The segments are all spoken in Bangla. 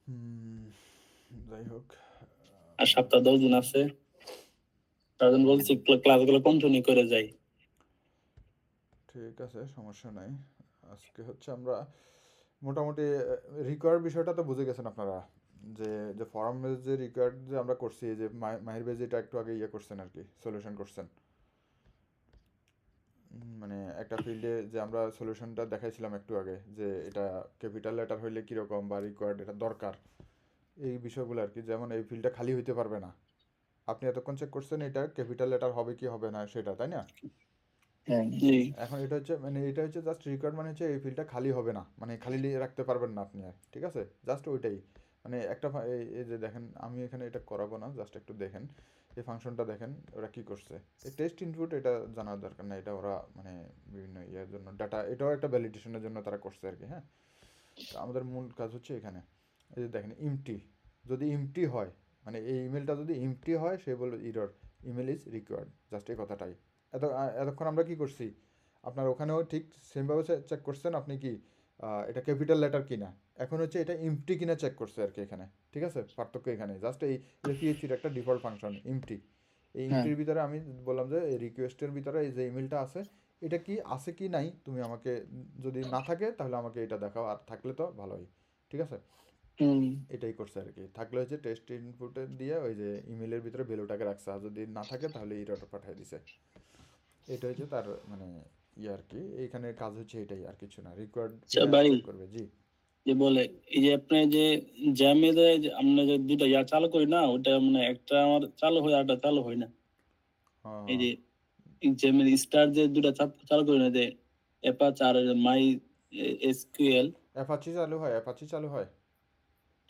হুম, যাই হোক। আর সপ্তাহ 10 দিন আছে। তার জন্য বলছি ক্লাসগুলো কন্টিনিউ করে যাই। ঠিক আছে, সমস্যা নাই। আজকে হচ্ছে আমরা মোটামুটি রিকোয়ার বিষয়টা তো বুঝে গেছেন আপনারা, যে যে ফর্ম বেস যে রিকোয়ার্ড যে আমরা করছি, যে মাহির বেস যেটা একটু আগে ইয়ে করছেন আর কি, সলিউশন করছেন। মানে একটা ফিল্ডে যে আমরা সলিউশনটা দেখাইছিলাম একটু আগে, যে এটা ক্যাপিটাল লেটার হইলে কীরকম বা রিকোয়ার্ড এটা দরকার, এই বিষয়গুলো আর কি। যেমন এই ফিল্ডটা খালি হইতে পারবে না, আপনি এতক্ষণ চেক করছেন এটা ক্যাপিটাল লেটার হবে কি হবে না সেটা, তাই না? হ্যাঁ জি। এখন এটা হচ্ছে মানে এটা হচ্ছে জাস্ট রিকোয়ার্ড, মানে হচ্ছে এই ফিল্ডটা খালি হবে না, মানে খালি রাখতে পারবেন না আপনি আর, ঠিক আছে? জাস্ট ওইটাই। মানে একটা এই যে দেখেন, আমি এখানে এটা করাবো না, জাস্ট একটু দেখেন এই ফাংশনটা দেখেন ওরা কি করছে। এই টেস্ট ইনপুট এটা জানার দরকার না, এটা ওরা মানে বিভিন্ন ইয়ের জন্য ডাটা, এটাও একটা ভ্যালিডেশনের জন্য তারা করছে আর কি। হ্যাঁ, তো আমাদের মূল কাজ হচ্ছে এখানে। এই যে দেখেন ইমটি, যদি ইমটি হয়, মানে এই ইমেলটা যদি ইমটি হয়, সে বলবে error, email is required, just এই কথাটাই। এতক্ষণ আমরা কি করছি, আপনার ওখানেও ঠিক সেমভাবে চেক করছেন আপনি কি এটা ক্যাপিটাল লেটার কিনা। এখন হচ্ছে এটা ইমটি কিনা চেক করছে আর কি এখানে, ঠিক আছে? পার্থক্য এখানে জাস্ট এই পিএইচপির একটা ডিফল্ট ফাংশন ইমটি। এই হ্যাঁ ইমটির ভিতরে আমি বললাম যে এই রিকোয়েস্টের ভিতরে এই যে ইমেলটা আছে, এটা কি আছে কি নাই তুমি আমাকে, যদি না থাকে তাহলে আমাকে এটা দেখাও, আর থাকলে তো ভালোই, ঠিক আছে? হুম। এটাই করছে আর কি। থাকলে হচ্ছে টেস্ট ইনপুটে দিয়ে ওই যে ইমেলের ভিতরে ভ্যালুটাকে রাখছে, আর যদি না থাকে তাহলে এরর পাঠিয়ে দিছে। এটা হচ্ছে তার মানে ইয়ে আর কি, এইখানে কাজ হচ্ছে এটাই, আর কিছু না। রিকোয়ার্ড আচ্ছা কিনা ভাই, চেক করবে, জি। যে বলে এই যে আপনি যে জ্যামে যে আমরা যে দুটো ইয়া চালু করি না, ওটা মানে একটা আমার চালু হয় আর একটা চালু হয় না। এই হ্যাঁ, যে জ্যামের স্টার যে দুটো চালু করি না, যে অ্যাপাচ আর মাই এসকিউএল। অ্যাপাচি চালু হয়, অ্যাপাচি চালু হয়।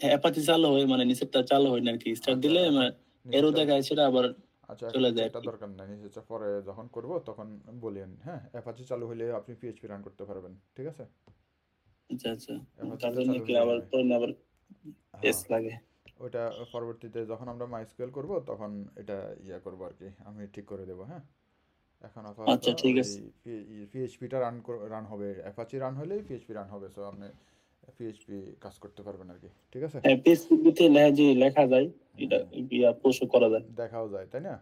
হ্যাঁ, অ্যাপাচি চালু হয়, মানে নিচেরটা চালু হয় না আর কি। স্টার আচ্ছা দিলে এখন মানে এরো নিচেরটা, দেখায়, সেটা আবার আচ্ছা এখন চলে যায় আর নিচেরটা কি। দরকার নাই, নিচেরটা পরে যখন করব তখন বলিয়েন। হ্যাঁ, অ্যাপাচি চালু হলে আপনি পিএইচপি রান করতে পারবেন, ঠিক আছে? আচ্ছা আচ্ছা। তার অ্যাপাচিটা জন্য চালু কি হলেই আবার হবে। পরে আবার টেস্ট হ্যাঁ, লাগে? ওইটা পরবর্তীতে যখন আমরা মাইস্কুয়েল করব তখন এটা ইয়া করব আর কি, আমি ঠিক করে দেবো। হ্যাঁ, এখন আপাতত আচ্ছা ঠিক ওই আছে। পিএইচপিটা রান হবে, অ্যাপাচি রান হলেই পিএইচপি রান হবে, সো আপনি পিএইচপি কাজ করতে পারবেন আর কি, ঠিক আছে? হ্যাঁ, ফেসবুকে যে লেখা যায়, এটা হ্যাঁ, ইয়া পোস্ট করা যায়। দেখাও যায়, তাই না?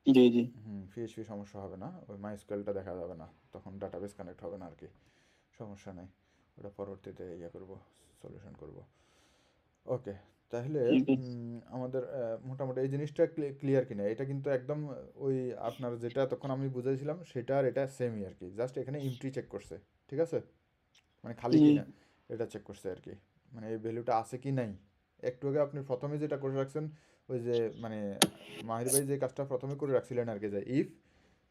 জি জি। হুম, পিএইচপি সমস্যা হবে না, ওই মাইস্কুয়েলটা দেখা যাবে না, তখন ডাটাবেস কানেক্ট হবে না আর কি। সমস্যা নেই, ওটা পরবর্তীতে ইয়ে করব, সলিউশন করব। ওকে, তাহলে ঠিক আছে। আমাদের মোটামুটি এই জিনিসটা ক্লিয়ার কিনা, এটা কিন্তু একদম ওই আপনার যেটা তখন আমি বুঝাইছিলাম সেটা আর এটা সেমই আর কি, জাস্ট এখানে ইমটি চেক করছে, ঠিক আছে? মানে খালি জি। কিনা এটা চেক করছে আর কি, মানে এই ভ্যালুটা আছে কি নাই। একটু আগে আপনি প্রথমে যেটা করে রাখছেন, ওই যে মানে মাহির ভাই যে কাজটা প্রথমে করে রাখছিলেন আর কি, যে ইফ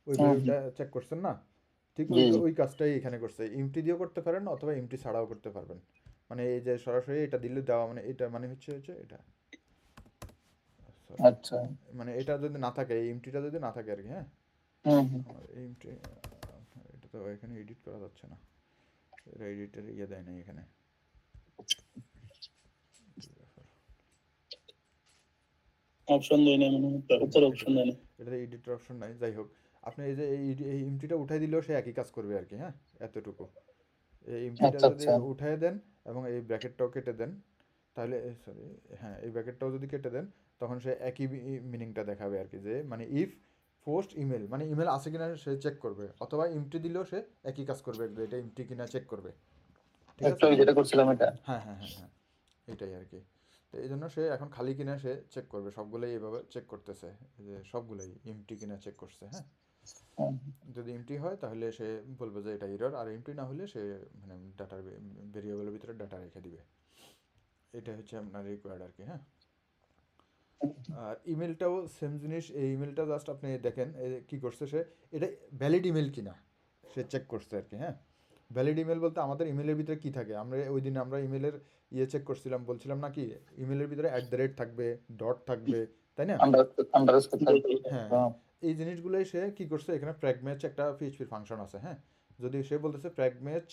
ওই হুম হুম, ভ্যালুটা চেক করছেন না, ঠিক জি ওই জি। ওই কাজটাই এখানে করছে। ইমটি দিয়েও করতে পারেন অথবা ইমটি ছাড়াও করতে পারবেন, মানে এই যে সরাসরি এটা দিলে দেওয়া, মানে এটা মানে হচ্ছে হচ্ছে এটা, সরি, আচ্ছা। মানে এটা যদি না থাকে, এই ইমটিটা যদি না থাকে আর কি। হ্যাঁ, হুম হুম। আমার এই ইমটি, এটা তো এখানে এডিট করা যাচ্ছে না, এটা এডিটের ইয়ে দেয় নাই এখানে, কি ব্যাপার? অপশন দেয় না, মানে উপরে অপশন এটাতে দেয় না। এটাতে এডিটের অপশন নাই, যাই হোক। আপনি এই যে এই ইমটিটা উঠাই দিলেও সে একই কাজ করবে আর কি। হ্যাঁ, এতটুকু। এই ইমটিটা আচ্ছা যদি আচ্ছা। উঠাই দেন এবং এই ব্র্যাকেটটাও কেটে দেন, তাহলে সরি, হ্যাঁ এই ব্র্যাকেটটাও যদি কেটে দেন, তখন সে একই মিনিংটা দেখাবে আর কি, যে মানে ইফ পোস্ট ইমেল, মানে ইমেল আছে কিনা সে চেক করবে, অথবা ইমটি দিলেও সে একই কাজ করবে, যে এটা ইমটি কিনা চেক করবে, ঠিক একটু আছে? আগে যেটা করছিলাম এটা। হ্যাঁ হ্যাঁ হ্যাঁ হ্যাঁ, এটাই আর কি। তো এই জন্য সে এখন খালি কিনা সে চেক করবে, সবগুলোই এভাবে চেক করতেছে, যে সবগুলোই এমটি কিনা চেক করছে। হ্যাঁ, হুম, যদি এমটি হয় তাহলে সে বলবে যে এটা এরর, আর এমটি না হলে সে মানে ডাটার ভেরিয়েবলের ভিতরে ডাটা রেখে দিবে। এটা হচ্ছে আপনার রিকোয়ার্ড আর কি। হ্যাঁ, আর ইমেলটাও সেম জিনিস, এই ইমেলটা জাস্ট আপনি দেখেন কী করছে সে, এটা ভ্যালিড ইমেল কিনা সে চেক করছে আর কি। হ্যাঁ, ভ্যালিড ইমেল বলতে আমাদের ইমেলের ভিতরে কী থাকে, আমরা ওই দিন আমরা ইমেলের ইয়ে চেক করছিলাম, বলছিলাম না কি, ইমেলের ভিতরে অ্যাট দ্য রেট থাকবে, ডট থাকবে, তাই না? আন্ডার আন্ডারস্কোর জি থাকবে। জি। হ্যাঁ, হ্যাঁ, এই জিনিসগুলোই সে কী করছে, এখানে প্র্যাগম্যাচ একটা পিএইচপির ফাংশন আছে। হ্যাঁ, যদি সে বলতেছে প্র্যাগম্যাচ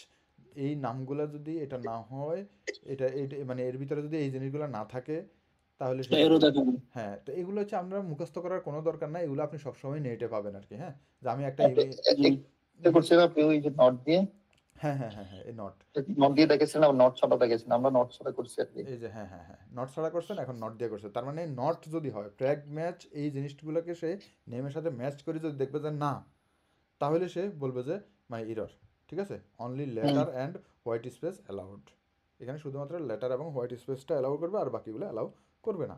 এই নামগুলো যদি এটা না হয়, এটা এটা মানে এর ভিতরে যদি এই জিনিসগুলো না থাকে, তাহলে সেটা এরো করবে। দেখাবো। হ্যাঁ, তো এগুলো হচ্ছে আমরা মুখস্থ করার কোনো দরকার নাই, এগুলো আপনি সবসময় নেটে পাবেন আর কি। হ্যাঁ, যে আমি একটা একটা জি। একটা করছিলাম আপনি ওই যে নট দিয়ে। হ্যাঁ এই নট নট দিয়ে দেখেছিলাম, নট ছাড়া দেখেছিলাম, আমরা নট ছাড়া করছি আর কি। এই যে হ্যাঁ নট ছাড়া করছেন, এখন নট দিয়ে করছে। তার মানে নট যদি হয় প্র্যাগ ম্যাচ এই জিনিসগুলোকে সে নেমের সাথে ম্যাচ করে যদি দেখবে যে না, তাহলে সে বলবে যে মাই ইরর। ঠিক আছে, only letter and white space allowed. এখানে শুধুমাত্র লেটার এবং হোয়াইট স্পেসটা অ্যালাউ করবে, আর বাকিগুলো অ্যালাউ করবে না।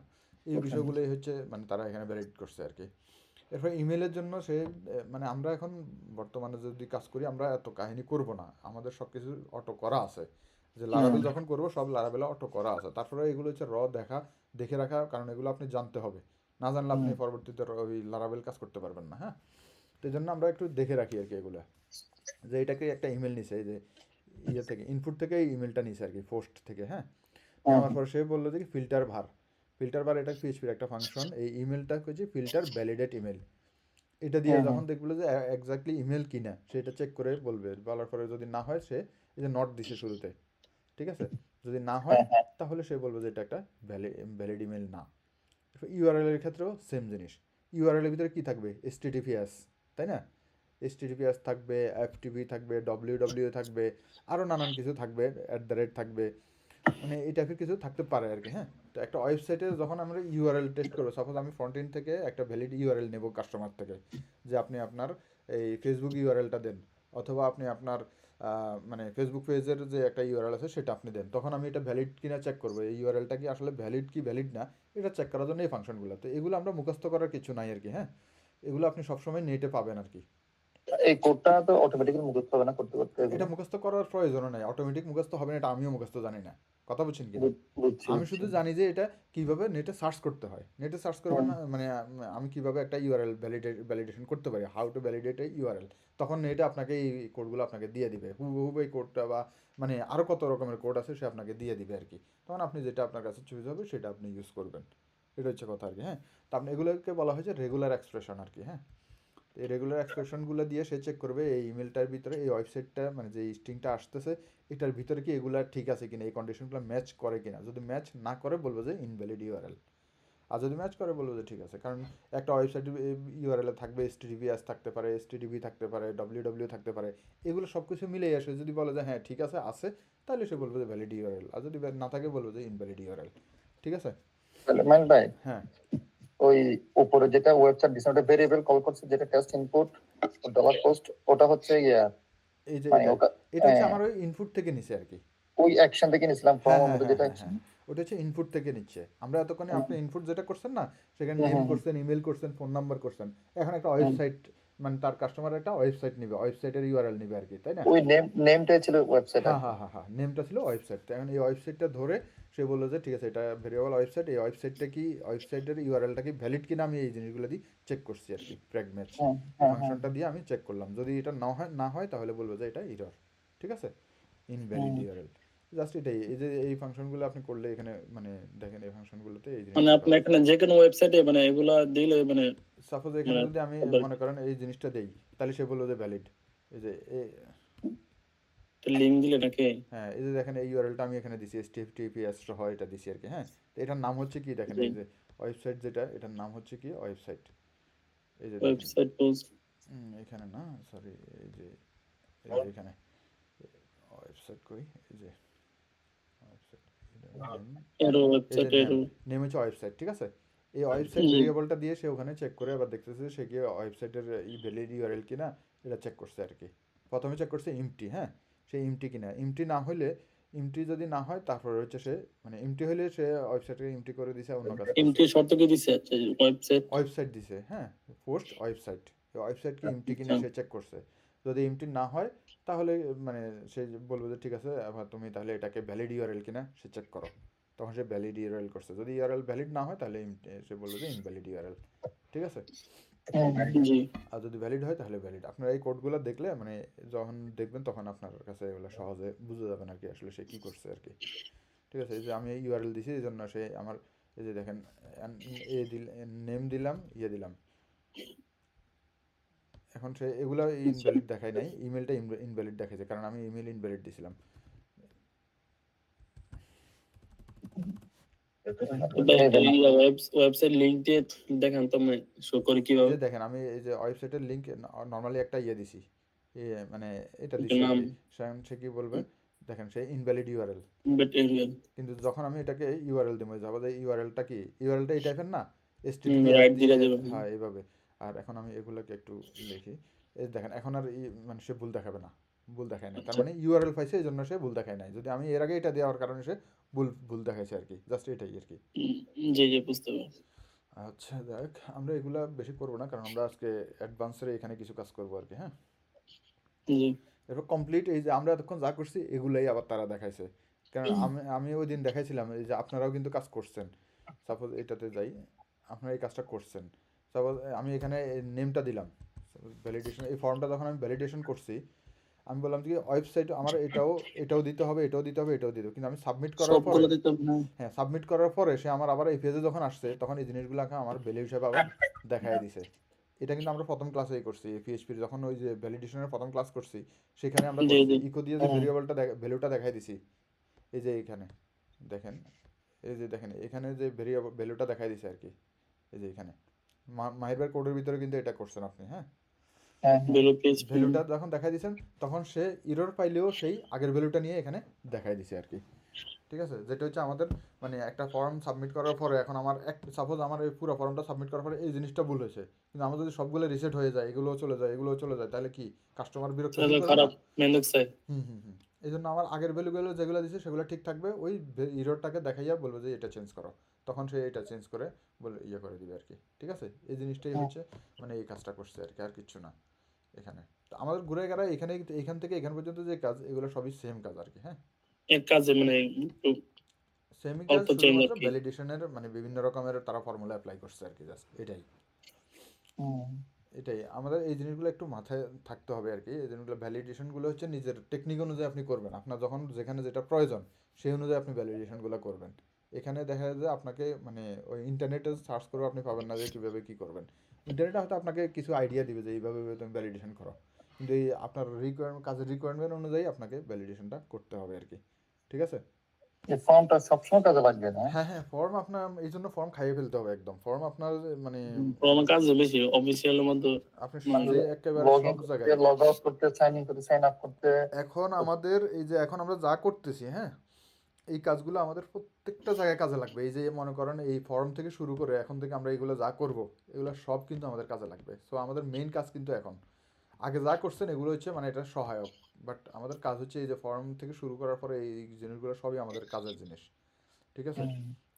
এই বিষয়গুলোই হচ্ছে মানে তারা এখানে ভ্যালিড করছে আর কি। এরপরে ইমেলের জন্য সে মানে আমরা এখন বর্তমানে যদি কাজ করি আমরা এত কাহিনী করব না, আমাদের সব কিছু অটো করা আছে। যে লারাবেল যখন করব সব লারাবেল অটো করা আছে। তারপরে এগুলো হচ্ছে দেখে রাখা, কারণ এগুলো আপনি জানতে হবে, না জানলে আপনি পরবর্তীতে ওই লারাবেল কাজ করতে পারবেন না। হ্যাঁ, তো এই জন্য আমরা একটু দেখে রাখি আর কি এগুলো। যে এটাকে একটা ইমেল নিছে, এই যে ইয়ে থেকে ইনপুট থেকে এই ইমেলটা নিছে আর কি, পোস্ট থেকে। হ্যাঁ, নেওয়ার পর সে বললো যে ফিল্টার বার এটা পিএইচপির একটা ফাংশন, এই ইমেলটা হচ্ছে ফিল্টার ভ্যালিডেট ইমেল। এটা দিয়ে যখন দেখবো যে এক্স্যাক্টলি ইমেল কিনা সেটা চেক করে বলবে, বলার পরে যদি না হয় সে এই যে নট দিছে শুরুতে, ঠিক আছে, যদি না হয় তাহলে সে বলবে যে এটা একটা ভ্যালিড ইমেল না। ইউআরএল এর ক্ষেত্রেও সেম জিনিস। ইউআরএল এর ভিতরে কি থাকবে, HTTPS, তাই না? HTTPS থাকবে, FTP থাকবে, WWW থাকবে, আরও নানান কিছু থাকবে, থাকবে, মানে এই টাইপের কিছু থাকতে পারে আর কি। হ্যাঁ, তো একটা ওয়েবসাইটে যখন আমরা ইউআরএল টেস্ট করবো, সাপোজ আমি ফ্রন্ট এন্ড থেকে একটা ভ্যালিড ইউআরএল নেব কাস্টমার থেকে, যে আপনি আপনার এই ফেসবুক ইউআরএলটা দেন, অথবা আপনি আপনার মানে ফেসবুক পেজের যে একটা ইউআরএল আছে সেটা আপনি দেন, তখন আমি এটা ভ্যালিড কিনা চেক করবো, এই ইউআরএলটা কি আসলে ভ্যালিড না, এটা চেক করার জন্য এই ফাংশনগুলো। তো এগুলো আমরা মুখস্থ করার কিছু নাই আর কি। হ্যাঁ, এগুলো আপনি সবসময় নেটে পাবেন আর কি। এই কোডটা তো অটোমেটিক্যালি মুখস্থ হবে না করতে করতে? এটা মুখস্থ করার প্রয়োজন নাই, অটোমেটিক মুখস্থ হবে না, এটা আমিও মুখস্থ জানি না, কথা বলছেন কিনা। বুঝছি। আমি শুধু জানি যে এটা কিভাবে নেটে সার্চ করতে হয়, নেটে সার্চ করবেন না মানে আমি কিভাবে একটা ইউআরএল ভ্যালিডেশন করতে পারি, how to validate A URL, তখন নেটে আপনাকে এই কোডগুলো আপনাকে দিয়ে দিবে, হুবহু এই কোডটা বা মানে আরও কত রকমের কোড আছে সে আপনাকে দিয়ে দিবে আর কি। তখন আপনি যেটা আপনার কাছে চুজ হবে সেটা আপনি ইউজ করবেন, এটা হচ্ছে কথা আর কি। হ্যাঁ, তো আপনি এগুলোকে বলা হয়েছে রেগুলার এক্সপ্রেশন আর কি। হ্যাঁ, এই রেগুলার এক্সপ্রেশনগুলো দিয়ে সে চেক করবে এই ইমেলটার ভিতরে এই ওয়েবসাইটটা মানে যে স্ট্রিংটা আসতেছে এটার ভিতরে কি এগুলা ঠিক আছে কিনা, এই কন্ডিশনগুলো ম্যাচ করে কিনা। যদি ম্যাচ না করে বলবো যে ইনভ্যালিড ইউআরএল, আর যদি ম্যাচ করে বলবো যে ঠিক আছে। কারণ একটা ওয়েবসাইট ইউআরএল থাকবে HTTPS থাকতে পারে, HTTP থাকতে পারে, WWW থাকতে পারে, এগুলো সব কিছু মিলেই আসে। যদি বলে যে হ্যাঁ ঠিক আছে তাহলে সে বলবে যে ভ্যালিড ইউআরএল, আর যদি না থাকে বলবো যে ইনভ্যালিড ইউআরএল। ঠিক আছে? সালেমান ভাই, হ্যাঁ, ওই উপরে যেটা ওয়েবসাইট দিছে ওটা ভেরিয়েবল কল করছে, যেটা টেস্ট ইনপুট ডলার পোস্ট, ওটা হচ্ছে এই যে মানে এটা হচ্ছে আমার ওই ইনপুট থেকে নিছে আর কি। ওই অ্যাকশন থেকে নিছিলাম ফর্মের মধ্যে যেটা অ্যাকশন। ওটা হচ্ছে ইনপুট থেকে নিচ্ছে। আমরা এতক্ষণে আপনি ইনপুট যেটা করছেন না, সেখানে নেম করছেন, ইমেল করছেন, ফোন নাম্বার করছেন, এখন একটা ওয়েবসাইট মানে তার কাস্টমার একটা ওয়েবসাইট নিবে, ওয়েবসাইটের ইউআরএল নিবে আর কি, তাই না? ওই নেমটাই ছিল ওয়েবসাইট। হ্যাঁ নেমটা ছিল ওয়েবসাইট। এখন এই ওয়েবসাইটটা ধরে সে বললো যে ঠিক আছে এটা ভেরিয়েবল ওয়েবসাইট, এই ওয়েবসাইটটা কি ওয়েবসাইটের ইউআরএলটা কি ভ্যালিড কিনা আমি এই জিনিসগুলো দিয়ে চেক করছি আর কি। প্র্যাগ ম্যাচ ফাংশনটা দিয়ে আমি চেক করলাম, যদি এটা না হয় তাহলে বলবো যে এটা এরর। ঠিক আছে, ইনভ্যালিড ইউআরএল। জাস্ট এটাই, এই যে এই ফাংশনগুলো আপনি করলে এখানে মানে দেখেন এই ফাংশনগুলোতে এই মানে আপনি এখানে যে কোনো ওয়েবসাইটে মানে এগুলা দিলে মানে সাপোজ এখানে যদি আমি মনে করেন এই জিনিসটা দেই, তাহলে সে বললো যে ভ্যালিড। এই যে লিংক দিলে নাকি? হ্যাঁ, এই যে দেখেন এই ইউআরএলটা আমি এখানে দিছি, HTTPS সহ এটা দিছি আর কি। হ্যাঁ, তো এটার নাম হচ্ছে কি দেখেন, এই যে ওয়েবসাইট যেটা এটার নাম হচ্ছে কি ওয়েবসাইট। এই যে ওয়েবসাইট পোস্ট এখানে না, সরি, এই যে এখানে ওয়েবসাইট কই, এই যে ওয়েবসাইট এরো ওয়েবসাইট এরো নেম হচ্ছে ওয়েবসাইট। ঠিক আছে, এই ওয়েবসাইট ভেরিয়েবলটা দিয়ে সে ওখানে চেক করে আবার দেখতেছে সে কি ওয়েবসাইটের ভ্যালিড ইউআরএল কিনা, এটা চেক করছে আর কি। প্রথমে চেক করছে ইমটি। হ্যাঁ, সেই ইমটি কিনা, ইমটি যদি না হয় তারপরে হচ্ছে সে মানে ইমটি হলে সে ওয়েবসাইটে ইমটি করে দিছে, অন্য কাজ এমটি শর্ত কি দিছে ওয়েবসাইট দিছে। হ্যাঁ, পোস্ট ওয়েবসাইট, ওয়েবসাইট কি ইমটি কিনা সে চেক করছে। যদি ইমটি না হয় তাহলে মানে সে বলবে যে ঠিক আছে আবার তুমি তাহলে এটাকে ভ্যালিড ইউআরএল কিনা সে চেক করো, তখন সে ভ্যালিড ইউআরএল করছে। যদি ইউআরএল ভ্যালিড না হয় তাহলে সে বলবে যে ইনভ্যালিড ইউআরএল। ঠিক আছে, জি আর যদি ভ্যালিড হয় তাহলে ভ্যালিড। আপনারা এই কোডগুলো দেখলে মানে যখন দেখবেন তখন আপনার কাছে এগুলো সহজে বুঝে যাবেন আর কি আসলে সে কী করছে আর কি। ঠিক আছে, এই যে আমি ইউআরএল দিছি এই জন্য সে আমার এই যে দেখেন নেম দিলাম, দিলাম, এখন সে এগুলো ইনভ্যালিড দেখায় নাই, ইমেলটা ইনভ্যালিড দেখাইছে কারণ আমি ইমেল ইনভ্যালিড দিছিলাম। ওয়েবসাইট লিংক দিয়ে দেখেন তো শো করে কিভাবে। দেখেন আমি এই যে ওয়েবসাইটের লিংক নরমালি একটা দিছি, মানে এটা দিচ্ছি আর নাম কি, সে কি বলবে দেখেন সে ইনভ্যালিড ইউআরএল, ব্যাটেরিয়াল কিন্তু যখন আমি এটাকে ইউআরএল দিব যাবো যে ইউআরএলটা কি, ইউআরএলটা এই টাইপের না, HTTPS রাইট দিয়ে, দিরা যাবে। হ্যাঁ এইভাবে। আর এখন আমি এগুলোকে একটু লিখি, এই দেখেন এখন আর মানে সে ভুল দেখাবে না, ভুল দেখায় নাই, তার আচ্ছা মানে ইউআরএল পাইছে এই জন্য সে ভুল দেখায় নাই, যদি আমি এর আগে এটা দেওয়ার কারণে সে ভুল ভুল দেখাইছে আর কি, জাস্ট এটাই আর কি। জি জি বুঝতে পারছি। আচ্ছা দেখ আমরা এগুলা বেশি করবো না, কারণ আমরা আজকে অ্যাডভান্সের এখানে কিছু কাজ করবো আর কি, হ্যাঁ। জি এরপর কমপ্লিট এই যে আমরা এতক্ষণ যা করছি এগুলাই আবার তারা দেখাইছে, কারণ আমি ওই দিন দেখাইছিলাম এই যে আপনারাও কিন্তু কাজ করছেন, সাপোজ এটাতে যাই, আপনারা এই কাজটা করছেন, সাপোজ আমি এখানে নেমটা দিলাম, ভ্যালিডেশন এই ফর্মটা যখন আমি ভ্যালিডেশন করছি, আমি বললাম যে ওয়েবসাইট আমার এটাও দিতে হবে, এটাও দিতে হবে, এটাও দিতে হবে, কিন্তু আমি সাবমিট করার পরে, সবগুলো দিতে হবে না। হ্যাঁ সাবমিট করার পরে সে আমার আবার এই পেজে যখন আসছে তখন এই জিনিসগুলোকে আমার ভ্যালু হিসাবে আবার দেখাই দিছে। এটা কিন্তু আমরা প্রথম ক্লাসেই করছি, পিএইচপির যখন ওই যে ভ্যালিডেশনের প্রথম ক্লাস করছি সেখানে আমরা জি করছি, জি ইকো দিয়ে যে ভেরিয়েবলটা ভ্যালুটা দেখাই দিছি, এই যে এইখানে দেখেন, এই যে দেখেন এখানে যে ভ্যালুটা দেখাই দিছে আর কি, এই যে এখানে মাহির ভাই কোডের ভিতরে কিন্তু এটা করছেন আপনি, হ্যাঁ। হ্যাঁ হ্যাঁ বেলো পেজ ভ্যালুটা যখন দেখাই দিয়েছেন তখন সে ইরর পাইলেও সেই আগের ভ্যালুটা নিয়ে এখানে দেখাই দিছে আর কি, ঠিক আছে। যেটা হচ্ছে আমাদের মানে একটা ফর্ম সাবমিট করার পরে এখন আমার সাপোজ আমার এই পুরো ফর্মটা সাবমিট করার পরে এই জিনিসটা ভুল হয়েছে, কিন্তু আমার যদি সবগুলো রিসেট হয়ে যায়, এগুলোও চলে যায়, এগুলোও চলে যায়, তাহলে কি কাস্টমার বিরক্ত ফিল তাহলে করবে না? খারাপ মেন্দক চাই। হুম। এই জন্য আমার আগের ভ্যালুগুলো যেগুলো দিছে সেগুলো ঠিক থাকবে, ওই ইররটাকে দেখাইয়া বলবো যে এটা চেঞ্জ করো, তখন সে এটা চেঞ্জ করে বলে ইয়ে করে দিবে আর কি, ঠিক আছে। এই জিনিসটাই হচ্ছে মানে এই কাজটা করছে আর কি, আর কিচ্ছু না এখানে। তো আমাদের ঘুরে গেরা এখানে এখান থেকে এখান পর্যন্ত যে কাজ এগুলো সবই সেম কাজ আর কি, হ্যাঁ। এক কাজে মানে একটু সেমই কাজ, অল্প চেঞ্জ শুধুমাত্র আর কি। ভ্যালিডেশনের মানে বিভিন্ন রকমের তারা ফর্মুলা অ্যাপ্লাই করছে আর কি, জাস্ট এটাই। এটাই আমাদের এই জিনিসগুলো একটু মাথায় থাকতে হবে আর কি, এই জিনিসগুলো ভ্যালিডেশনগুলো হচ্ছে নিজের টেকনিক অনুযায়ী আপনি করবেন, আপনার যখন যেখানে যেটা প্রয়োজন সেই অনুযায়ী আপনি ভ্যালিডেশনগুলো করবেন। এখানে দেখা যায় যে আপনাকে মানে ওই ইন্টারনেটে সার্চ করে আপনি পাবেন না যে কীভাবে কী করবেন, ইন্টারনেটে হয়তো আপনাকে কিছু আইডিয়া দিবে যে এইভাবে তুমি ভ্যালিডেশন করো, কিন্তু এই আপনার কাজের রিকোয়ারমেন্ট অনুযায়ী আপনাকে ভ্যালিডেশনটা করতে হবে আর কি, ঠিক আছে। এই ফর্মটা সবসময় কাজে লাগবে না? হ্যাঁ ফর্ম আপনার এই জন্য ফর্ম খাইয়ে ফেলতে হবে একদম, ফর্ম আপনার মানে আমার কাজে বেশি অফিসিয়ালের মধ্যে আপনি মানে যে একেবারে লগ ইন সব করতে, জায়গায়। লগ আউট করতে, সাইন ইন করতে, সাইন আপ করতে। এখন আমাদের এই যে এখন আমরা যা করতেছি, হ্যাঁ, এই কাজগুলো আমাদের প্রত্যেকটা জায়গায় কাজে লাগবে, এই যে মনে করেন এই ফর্ম থেকে শুরু করে এখন থেকে আমরা এগুলো যা করব এগুলো সব কিন্তু আমাদের কাজে লাগবে। সো আমাদের মেইন কাজ কিন্তু এখন, আগে যা করছেন এগুলো হচ্ছে মানে এটা সহায়ক, বাট আমাদের কাজ হচ্ছে এই যে ফর্ম থেকে শুরু করার পরে এই জিনিসগুলো সবই আমাদের কাজের জিনিস, ঠিক আছে।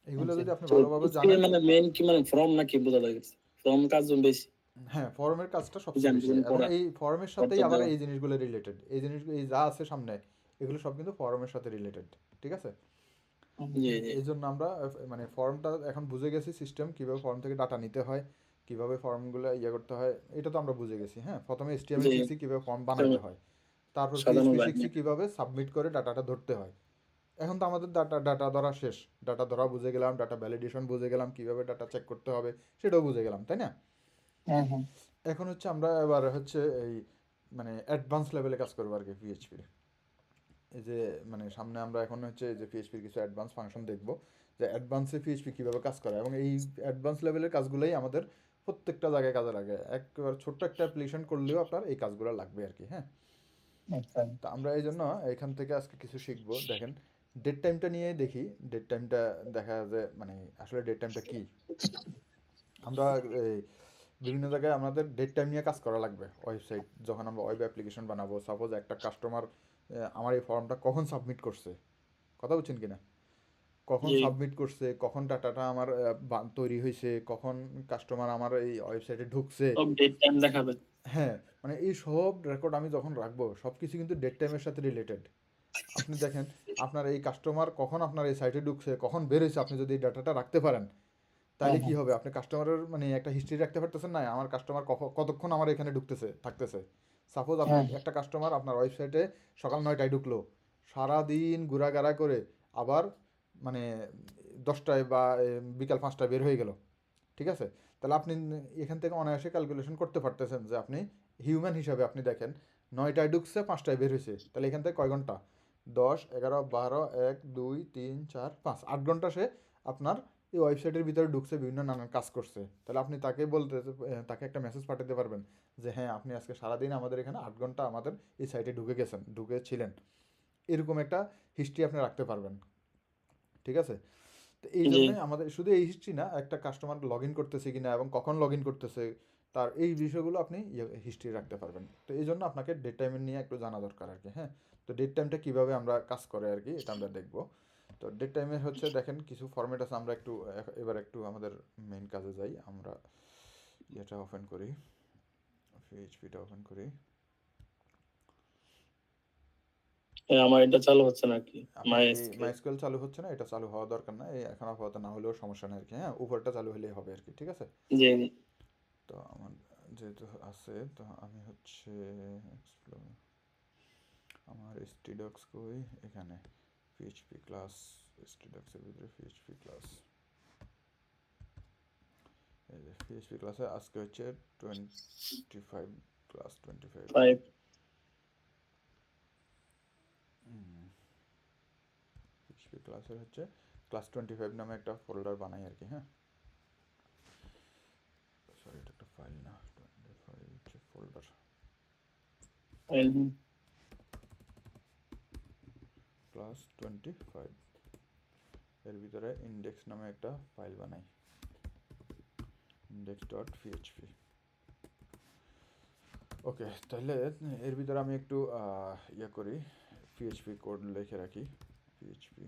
এগুলো জি। যদি আপনি তো ভালোভাবে স্কিল জানেন, মানে মেইন কি মানে ফর্ম নাকি বোঝা লাগছে, ফর্ম কাজ বেশি হ্যাঁ ফর্মের কাজটা সবচেয়ে জানি বেশি, এবং পড়া এই ফর্মের অর্থ সাথেই আবার দেওয়া। এই জিনিসগুলো রিলেটেড, এই জিনিসগুলো এই যা আছে সামনে এগুলো সব কিন্তু ফর্মের সাথে রিলেটেড, ঠিক আছে। জি জি এই জন্য আমরা মানে ফর্মটা এখন বুঝে গেছি সিস্টেম, কীভাবে ফর্ম থেকে ডাটা নিতে হয়, কীভাবে ফর্মগুলো ইয়ে করতে হয়, এটা তো আমরা বুঝে গেছি, হ্যাঁ। প্রথমে HTML জি শিখছি কীভাবে ফর্ম বানাইতে হয়, তারপর সাধারণ PHP লাইনে শিখছি কীভাবে সাবমিট করে ডাটাটা ধরতে হয়। এখন তো আমাদের ডাটা ধরা শেষ, ডাটা ধরা বুঝে গেলাম, ডাটা ভ্যালিডেশন বুঝে গেলাম, কীভাবে ডাটা চেক করতে হবে সেটাও বুঝে গেলাম, তাই না। এখন হচ্ছে আমরা এবার হচ্ছে এই মানে অ্যাডভান্স লেভেলে কাজ করবো আর কি পিএইচপির, এই যে মানে সামনে আমরা এখন হচ্ছে যে পিএইচপির কিছু অ্যাডভান্স ফাংশন দেখবো, যে অ্যাডভান্সে পিএইচপি কীভাবে কাজ করে, এবং এই অ্যাডভান্স লেভেলের কাজগুলোই আমাদের প্রত্যেকটা জায়গায় কাজে লাগে, একবার ছোট্ট একটা অ্যাপ্লিকেশন করলেও আপনার এই কাজগুলো লাগবে আর কি, হ্যাঁ। আচ্ছা। তো আমরা এই জন্য এখান থেকে আজকে কিছু শিখবো, দেখেন ডেট টাইমটা নিয়ে দেখি, ডেট টাইমটা দেখা যায় মানে আসলে ডেট টাইমটা কী। আমরা এই বিভিন্ন জায়গায় আমাদের ডেট টাইম নিয়ে কাজ করা লাগবে, ওয়েবসাইট যখন আমরা ওয়েব অ্যাপ্লিকেশন বানাবো, সাপোজ একটা কাস্টমার আমার এই ফর্মটা কখন সাবমিট করছে, কথা বলছেন কিনা, কখন জি সাবমিট করছে, কখন ডাটাটা আমার তৈরি হয়েছে, কখন কাস্টমার আমার এই ওয়েবসাইটে ঢুকছে, সব ডেট টাইম দেখাবে। হ্যাঁ। মানে এই সব রেকর্ড আমি যখন রাখবো সব কিছু কিন্তু ডেট টাইমের সাথে রিলেটেড। আপনি দেখেন আপনার এই কাস্টমার কখন আপনার এই সাইটে ঢুকছে, কখন বের হয়েছে, আপনি যদি এই ডাটাটা রাখতে পারেন তাহলে কি হবে, আপনি কাস্টমারের মানে একটা হিস্ট্রি রাখতে পারতেছেন না, আমার কাস্টমার কতক্ষণ আমার এখানে থাকতেছে। সাপোজ আপনি একটা কাস্টমার আপনার ওয়েবসাইটে সকাল 9টায় ঢুকলো, সারাদিন ঘোরাঘেরা করে আবার মানে 10টায় বা বিকাল 5টায় বের হয়ে গেল, ঠিক আছে। তাহলে আপনি এখান থেকে অনায়াসে ক্যালকুলেশন করতে পারতেছেন যে আপনি হিউম্যান হিসাবে আপনি দেখেন 9টায় ঢুকছে 5টায় বের হয়েছে, তাহলে এখান থেকে কয় ঘন্টা, 10, 11, 12, 1, 2, 3, 4, 5, 8 ঘন্টা সে আপনার এই ওয়েবসাইটের ভিতরে ঢুকছে, বিভিন্ন নানান কাজ করছে। তাহলে আপনি তাকে তাকে একটা মেসেজ পাঠাতে পারবেন যে হ্যাঁ আপনি আজকে সারাদিন আমাদের এখানে 8 ঘন্টা আমাদের এই সাইটে ঢুকেছিলেন, এরকম একটা হিস্ট্রি আপনি রাখতে পারবেন। ঠিক আছে? তো এই জি জন্যই আমাদের শুধু এই হিস্ট্রি না, একটা কাস্টমার লগ ইন করতেছে কিনা এবং কখন লগ ইন করতেছে, তার এই বিষয়গুলো আপনি হিস্ট্রি রাখতে পারবেন। তো এই জন্য আপনাকে ডেট টাইমের নিয়ে একটু জানা দরকার আর কি। হ্যাঁ, তো ডেট টাইমটা কীভাবে আমরা কাজ করে আর কি, এটা আমরা দেখবো। তো ডেট টাইমের হচ্ছে দেখেন কিছু ফরম্যাট আছে, আমরা একটু এবার একটু আমাদের মেইন কাজে যাই। আমরা এটা ওপেন করি, পিএইচপিটা ওপেন করি। আমার এটা চালু হচ্ছে না কি আপনার এই MySQL। মাইস্কুয়েল চালু হচ্ছে না, এটা চালু হওয়া দরকার না, এই এখন আপাতত না হলেও সমস্যা নেই আর কি। হ্যাঁ, উপরটা চালু হলেই হবে আর কি। ঠিক আছে? জি তো আমার যেহেতু আছে, তো আমি হচ্ছে আমার স্টিডক্স কই, এখানে পিএইচপি ক্লাস, স্টিডক্সের ভিতরে পিএইচপি ক্লাস, এই যে পিএইচপি ক্লাসে আজকে হচ্ছে 25, ক্লাস 25। 5 পিএইচপি ক্লাসের হচ্ছে ক্লাস 25 নামে একটা ফোল্ডার বানাই আর কি। হ্যাঁ, সরি এটা একটা ফাইল না, 25 হচ্ছে ফোল্ডার। ফাইল। ক্লাস 25 এর ভিতরে ইন্ডেক্স নামে একটা ফাইল বানাই, index.php। ওকে, তাহলে এর ভিতরে আমি একটু ইয়ে করি, পিএইচপি কোড লিখে রাখি, পিএইচপি।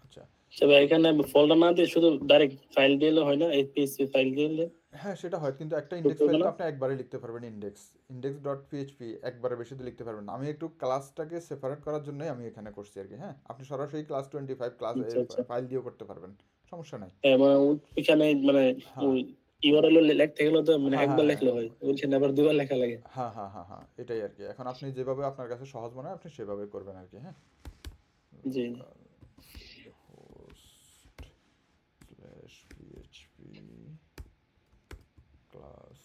আচ্ছা, তবে এখানে ফোল্ডার না দিয়ে শুধু ডাইরেক্ট ফাইল দিলে হয় না, PHP ফাইল দিলে হ্যাঁ সেটা হয়, কিন্তু একটা তো ইন্ডেক্স করবে ফাইল তো না? আপনি একবারে লিখতে পারবেন, index.php একবারে বেশি তো লিখতে পারবেন না। আমি একটু ক্লাসটাকে সেপারেট করার জন্যই আমি এখানে করছি আর কি। হ্যাঁ, আপনি সরাসরি ক্লাস 25 ক্লাস আচ্ছা আচ্ছা। ফাইল দিয়েও করতে পারবেন, সমস্যা নাই। মানে ওইখানে মানে হ্যাঁ ওই ইউআরএল লিখতে গেলে তো মানে হ্যাঁ হ্যাঁ একবার হ্যাঁ লিখলে হয়, ওইখানে আবার দুবার লেখা লাগে। হ্যাঁ হ্যাঁ হ্যাঁ হ্যাঁ, এটাই আর কি। এখন আপনি যেভাবে আপনার কাছে সহজ মনে হয় আপনি সেভাবে করবেন আর কি। হ্যাঁ, জি localhost/php class